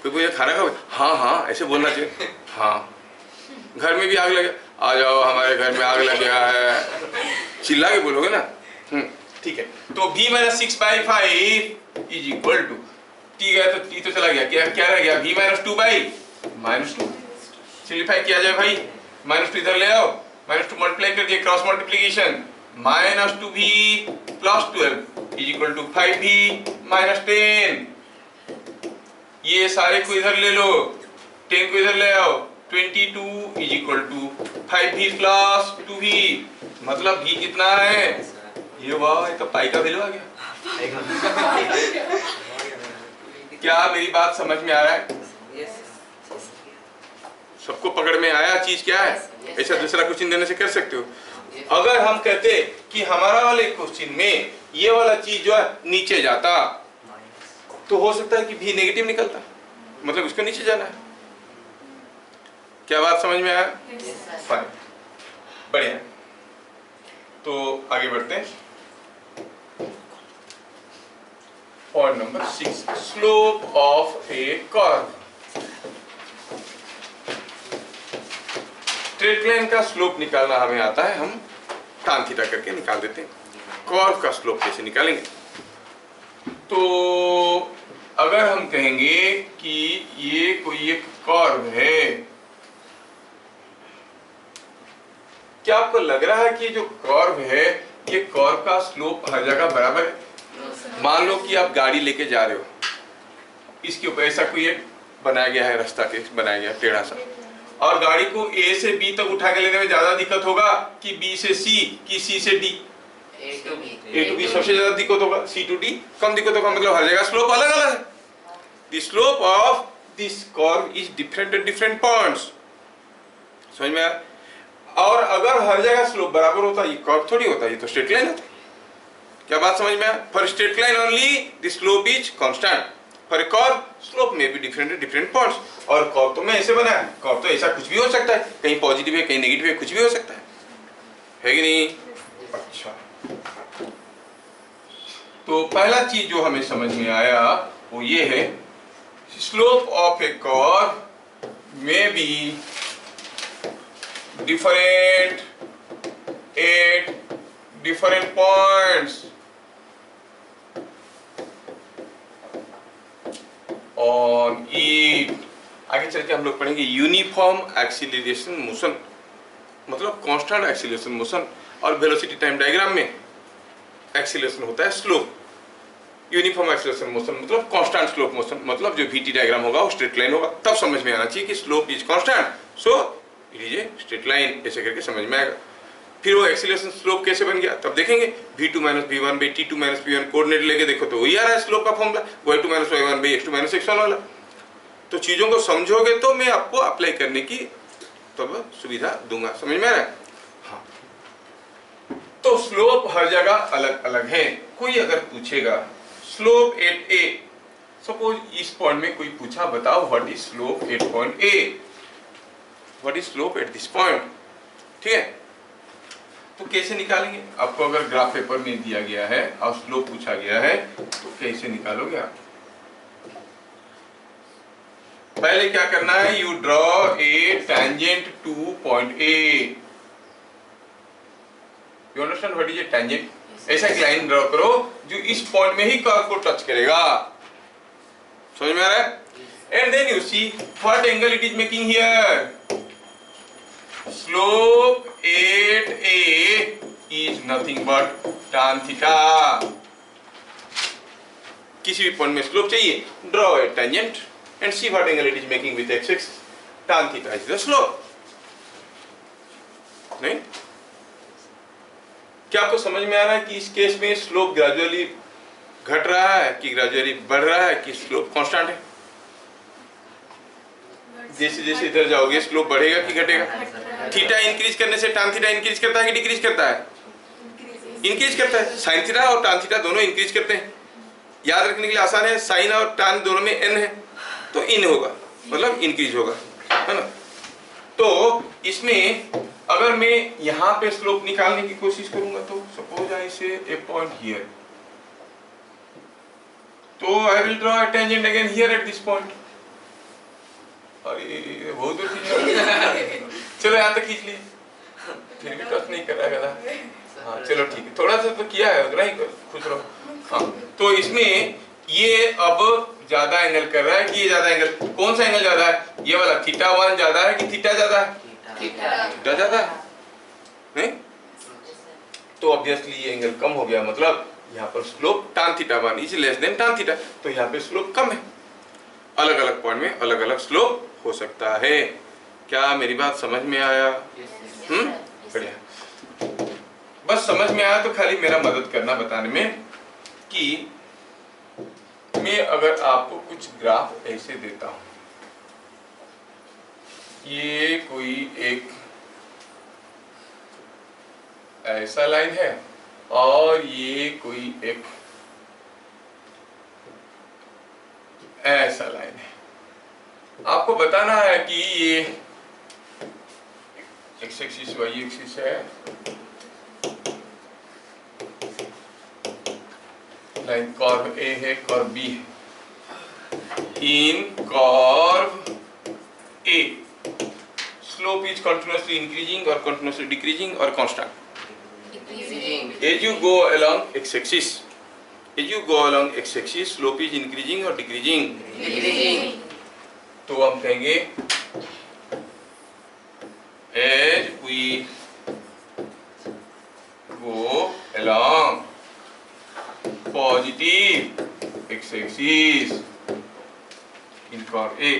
कोई पूछे खाना खाओगे, हाँ हाँ, ऐसे बोलना चाहिए, हाँ। घर में भी आग लगे, आ जाओ हमारे घर में आग लग गया है, चिल्ला के बोलोगे ना। ठीक है, तो v minus 6 by 5 is equal to t गया तो t तो चला गया, क्या रह गया, v minus 2 by minus 2, simplify किया जाए भाई, माइनस 2 इधर ले आओ, माइनस 2 मल्टीप्लाई कर दिए, cross multiplication, minus 2v plus 12 is equal to 5v minus 10, ये सारे को इधर ले लो, 10 को इधर ले आओ, 22 is equal to 5v plus 2v, मतलब v कितना है, ये वाह, ये तो पाई का वैल्यू आ गया। क्या मेरी बात समझ में आ रहा है? सबको पकड़ में आया चीज क्या है? ऐसा दूसरा क्वेश्चन देने से कर सकते हो। अगर हम कहते कि हमारा वाले क्वेश्चन में ये वाला चीज जो है नीचे जाता, तो हो सकता है कि भी नेगेटिव निकलता, मतलब उसको नीचे जाना है। क्या बात समझ में आया? फाइन, बढ़िया। तो आगे बढ़ते हैं। Point number 6, slope of A curve. Straight line का स्लोप निकालना हमें आता है, हम tan थीटा करके निकाल देते हैं। कर्व का स्लोप कैसे निकालेंगे? तो अगर हम कहेंगे कि ये कोई एक कर्व है, क्या आपको लग रहा है कि जो कर्व है ये कर्व का स्लोप हर जगह बराबर है? मान लो कि आप गाड़ी लेके जा रहे हो, इसके ऊपर ऐसा कोई एक बनाया गया है, रास्ता के बनाया गया टेढ़ा सा, और गाड़ी को A से B तक उठा के लेने में ज्यादा दिक्कत होगा कि B से C कि C से D? A to B सबसे ज्यादा दिक्कत होगा, C to D कम दिक्कत होगा, मतलब हर जगह स्लोप अलग अलग है। The slope of this curve is different at different points, समझ में आया? और अगर हर जगह स्लोप बराबर होता, ये कर्व थोड़ी होता, ये तो स्ट्रेट लाइन होता। क्या बात समझ में आया? For straight line only the slope is constant, for curve slope में भी डिफरेंट डिफरेंट पॉइंट्स। और कर्व तो मैं ऐसे बना है, कर्व तो ऐसा कुछ भी हो सकता है, कहीं पॉजिटिव है कहीं नेगेटिव है, कुछ भी हो सकता है कि नहीं? अच्छा, तो पहला चीज जो हमें समझ में आया वो ये है, स्लोप ऑफ ए कर्व में B different at different points on it। आगे चल के हम लोग पढ़ेंगे यूनिफॉर्म एक्सीलरेशन मोशन, मतलब कांस्टेंट एक्सीलरेशन मोशन, और वेलोसिटी टाइम डायग्राम में एक्सीलरेशन होता है स्लोप, यूनिफॉर्म एक्सीलरेशन मोशन मतलब कांस्टेंट स्लोप मोशन, मतलब जो VT डायग्राम होगा वो स्ट्रेट लाइन होगा। तब समझ में आना चाहिए कि slope is constant, so it is a straight line, ऐसे करके समझ में आएगा। फिर वो एक्सीलरेशन स्लोप कैसे बन गया तब देखेंगे, v2 minus v1 by t2 minus v1 coordinate लेके देखो तो वही आ रहा है स्लोप का formula, y2 minus y1 by x2 minus x1 वाला। तो चीजों को समझोगे तो मैं आपको अप्लाई करने की तब सुविधा दूंगा, समझ में आ रहा है? हाँ, तो स्लोप हर जगह अलग अलग है। कोई अगर पूछेगा स्लोप एट ए, सपोज इस पॉइंट में कोई पूछा बताओ what is slope eight point A, what is slope eight this point, ठीक है? तो कैसे निकालेंगे? आपको अगर ग्राफ पेपर में दिया गया है और स्लोप पूछा गया है तो कैसे निकालोगे आप? पहले क्या करना है, you draw a tangent two point A. You understand what is a tangent? ऐसा एक लाइन ड्रॉ करो जो इस पॉइंट में ही कर्व को टच करेगा। समझ में आ रहा है? And then you see what angle it is making here. Slope at A is nothing but tan theta. किसी भी पॉइंट में स्लोप चाहिए, draw a tangent and see what angle it is making with x axis. tan theta is the slope. नहीं? क्या आपको समझ में आ रहा है कि इस केस में स्लोप ग्रेजुअली घट रहा है कि ग्रेजुअली बढ़ रहा है कि स्लोप कांस्टेंट है? जैसे जैसे इधर जाओगे स्लोप बढ़ेगा कि घटेगा? थीटा इंक्रीज करने से tan थीटा इंक्रीज करता है कि डिक्रीज करता है? इंक्रीज करता है। sin थीटा और tan थीटा दोनों इंक्रीज करते हैं। याद रखने के लिए आसान है, sin और tan दोनों में n है तो in होगा, मतलब इंक्रीज होगा, है ना? तो इसमें अगर मैं यहाँ पे स्लोप निकालने की कोशिश करूंगा तो सपोज आई से ए पॉइंट हियर, तो I will draw a tangent again here eight this point. अरे बहुत दूर खींच चलो यहाँ तक खींच लिए, फिर भी टच नहीं कर रहा है गधा। हाँ चलो ठीक है, थोड़ा सा तो किया है, उतना ही खुश रहो। हाँ तो इसमें ये अब ज्यादा एंगल कर रहा है कि ये ज्यादा एंगल, कौन सा एंगल ज्यादा है? ये वाला थीटा 1 ज्यादा है कि थीटा ज्यादा है? थीटा ज्यादा है, नहीं? तो ऑब्वियसली ये एंगल कम हो गया, मतलब यहाँ पर slope tan theta 1 is less than tan theta, तो यहाँ पे स्लोप कम है। अलग अलग पॉइंट में अलग अलग स्लोप हो सकता है। क्या मेरी बात समझ में आया? बढ़िया। बस समझ में आया तो खाली मेरा मदद करना बताने में कि मैं अगर आपको कुछ ग्राफ ऐसे देता हूं, ये कोई एक ऐसा लाइन है और ये कोई एक ऐसा लाइन है, आपको बताना है कि ये एक्स एक्सिस वाई एक्सिस है, लाइन कर्व ए है, कर्व बी है। In curve A slope is continuously increasing और कंटिन्यूअसली डिक्रीजिंग और constant as you go along x axis। as you go along x axis slope is increasing or decreasing? तो हम कहेंगे as we go along positive x axis in curve A,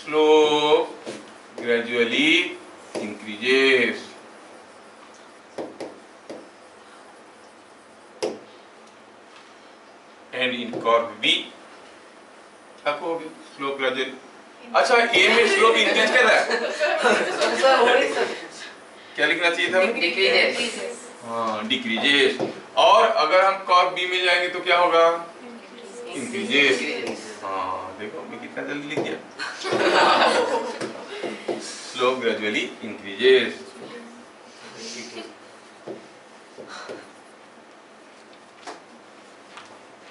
slope gradually increases। and in curve B क्या कहोगे? Slope gradually. अच्छा ए में slope increase कर रहा है, क्या लिखना चाहिए था? डिक्रीजेस। हाँ डिक्रीजेस। और अगर हम कर्व बी में जाएंगे तो क्या होगा? इंक्रीजेस। हाँ देखो मैं कितना जल्दी लिख दिया। Slope gradually increases.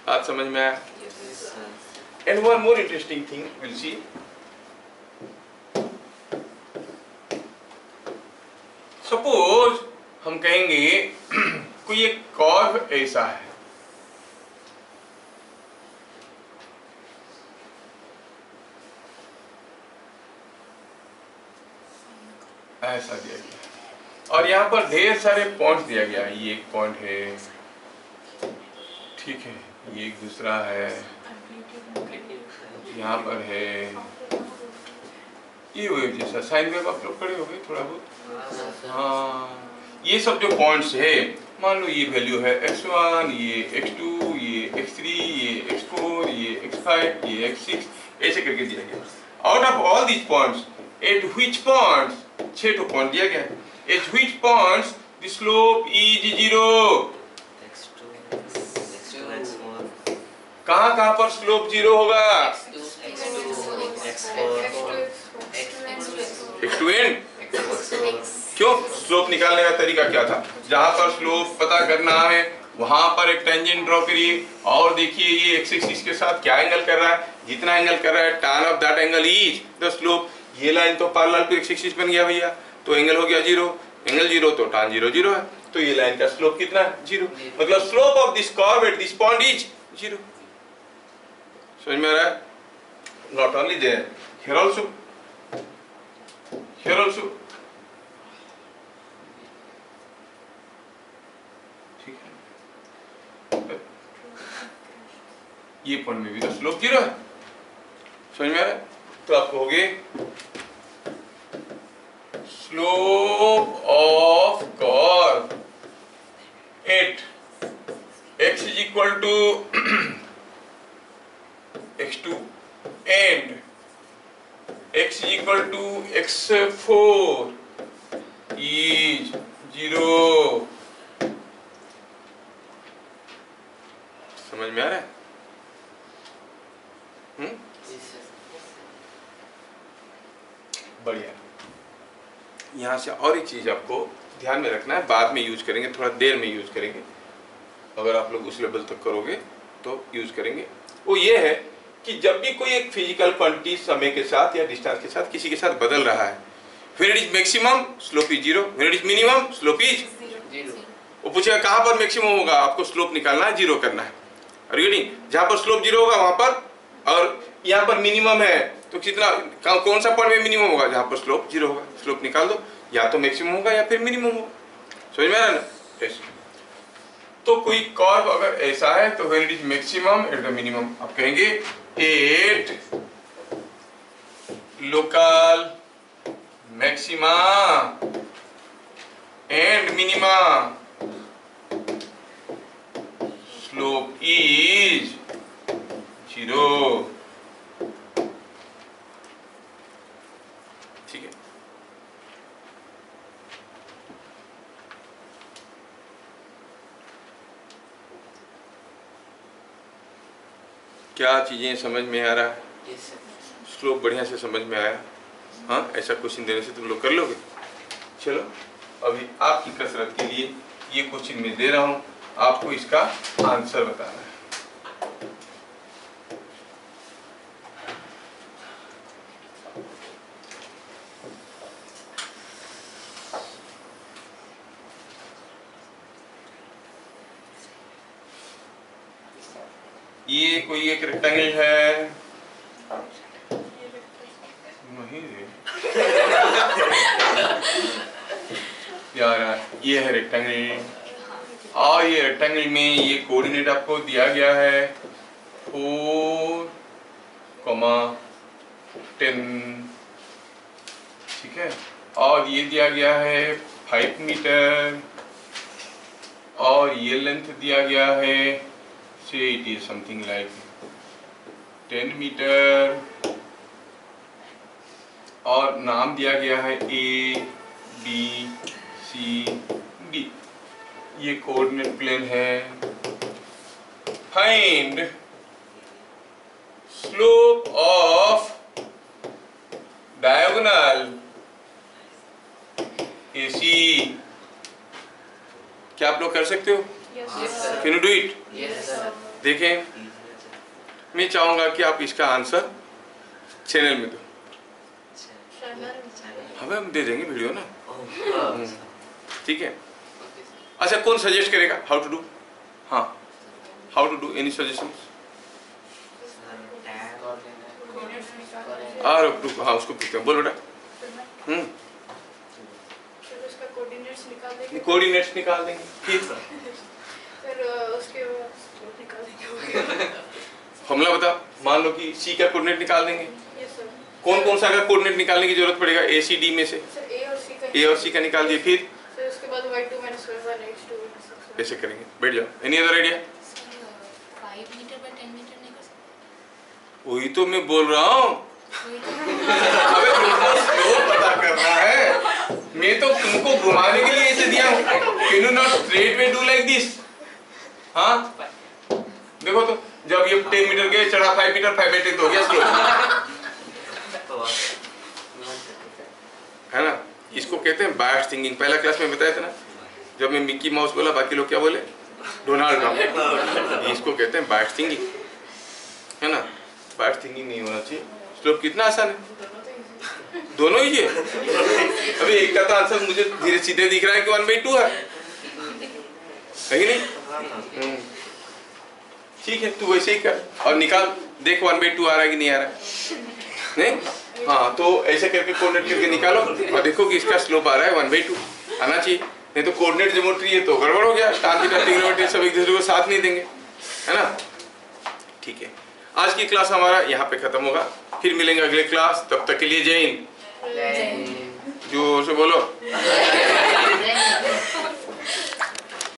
बात समझ में आया? And one more interesting thing we'll see। Suppose हम कहेंगे कोई एक कर्व ऐसा है, ऐसा दिया गया और यहाँ पर ढेर सारे पॉइंट्स दिया गया है। ये एक पॉइंट है, ठीक है, ये एक दूसरा है, यहाँ पर है, ये वेव जैसा साइन वेव आप लोग खड़े हो गए थोड़ा बहुत। हाँ ये सब जो पॉइंट्स है, मान लो ये वैल्यू है x1, ये x2, ये x3, ये x4, ये x5, ये x6, ऐसे करके दिया गया। Out of all these points at which points, 6 point दिया गया है, at which points the slope is 0। कहाँ पर स्लोप 0 होगा? x2n। क्यों? स्लोप निकालने का तरीका क्या था? जहां पर स्लोप पता करना है वहां पर एक टेंजेंट ड्रॉ करिए और देखिए ये x एक्सिस के साथ क्या एंगल कर रहा है। जितना एंगल कर रहा है tan of that angle is the slope. ये लाइन तो पैरेलल टू x एक्सिस बन गया भैया, तो एंगल हो गया 0, एंगल 0 तो tan 0 0 है, तो ये लाइन का स्लोप कितना है 0, मतलब slope of this curve at this point is 0। समझ में आ रहा है? Not only there, here also, here also. ठीक है, ये पॉइंट में भी तो स्लोप 0 है। समझ में आ रहा है? तो आप कहोगे slope of curve at x is equal to x2 and x is equal to x4 is 0। समझ में आ रहा है? बढ़िया। यहाँ से और एक चीज आपको ध्यान में रखना है, बाद में यूज करेंगे, थोड़ा देर में यूज करेंगे, अगर आप लोग उस लेवल तक करोगे तो यूज करेंगे। वो ये है कि जब भी कोई एक फिजिकल क्वांटिटी समय के साथ या डिस्टेंस के साथ किसी के साथ बदल रहा है, when it is maximum slope is 0, when it is minimum slope is 0। वो पूछेगा कहाँ पर मैक्सिमम होगा, आपको स्लोप निकालना है, 0 करना है। रीडिंग जहाँ पर स्लोप 0 होगा वहां पर, और यहाँ पर मिनिमम है तो कितना, कौन सा पॉइंट में मिनिमम होगा, जहाँ पर स्लोप 0 होगा, स्लोप निकाल दो, या तो मैक्सिमम होगा या फिर मिनिमम होगा। समझ में आ रहा है ना? ऐसे तो कोई कर्व अगर ऐसा है तो when it is maximum at the minimum, आप कहेंगे at local maxima and minima slope is 0। ठीक है, क्या चीजें समझ में आ रहा है? स्लोप बढ़िया से समझ में आया? हाँ, ऐसा क्वेश्चन देने से तुम लोग कर लोगे। चलो अभी आपकी कसरत के लिए ये क्वेश्चन मैं दे रहा हूँ, आपको इसका आंसर बताना है। ये कोई एक रेक्टेंगल है, नहीं रे यार, ये है रेक्टेंगल, और ये रेक्टेंगल में ये कोऑर्डिनेट आपको दिया गया है 4,10, ठीक है, और ये दिया गया है 5 मीटर, और ये लेंथ दिया गया है, say it is something like 10 metre, और नाम दिया गया है A, B, C, D, ये कोऑर्डिनेट प्लेन है। Find slope of diagonal AC। क्या आप लोग कर सकते हो? Can you do it? देखें, मैं चाहूंगा कि आप इसका आंसर चैनल में दो, हमें हम दे देंगे वीडियो ना, ठीक है। अच्छा, कौन सजेस्ट करेगा हाउ टू डू? हाँ, how to do, any suggestion? हाँ, उसको पूछते हैं, बोल बेटा। कोऑर्डिनेट्स निकाल देंगे, ठीक। फिर उसके बाद स्लोप निकाल देंगे। फॉर्मूला बता, मान लो कि C का कोऑर्डिनेट निकाल देंगे। Yes sir. कौन कौन सा का कोऑर्डिनेट निकालने की जरूरत पड़ेगा? A C D में से सर A और C का निकाल दिए, फिर सर उसके बाद y2 - y1 x2 ऐसे करेंगे। बैठ जाओ, any other idea? 5 metre by 10 metre नहीं कर सकते? वही तो मैं बोल रहा हूँ, अबे तुमको स्लोप पता करना है, मैं तो तुमको घुमाने के लिए ऐसे दिया हूँ। Can you not straight way do like this? हाँ, देखो तो, जब ये 10 मीटर गए, चढ़ा 5 मीटर, 5/10 हो गया स्लोप, है ना? इसको कहते हैं बायस थिंकिंग। पहला क्लास में बताया था ना, जब मैं मिक्की माउस बोला, बाकी लोग क्या बोले? Donald Trump. इसको कहते हैं बायस थिंकिंग, है ना? बायस थिंकिंग नहीं होना चाहिए। स्लोप कितना आसान है, दोनों ही है। अभी एक का तो आंसर मुझे धीरे सीधे दिख रहा है कि 1/2 है कि नहीं? ठीक है, तू वैसे ही कर और निकाल, देख 1/2 आ रहा है कि नहीं आ रहा है, नहीं? हाँ, तो ऐसे करके कोऑर्डिनेट करके निकालो और देखो कि इसका स्लोप आ रहा है 1/2 आना चाहिए। नहीं तो कोऑर्डिनेट ज्योमेट्री है तो गड़बड़ हो गया, tan थीटा ट्रिग्नोमेट्री सब एक दूसरे को साथ नहीं देंगे, है ना? ठीक है, आज की क्लास हमारा यहाँ पे खत्म होगा, फिर मिलेंगे अगले क्लास। तब तक के लिए जय हिंद। जोर से बोलो।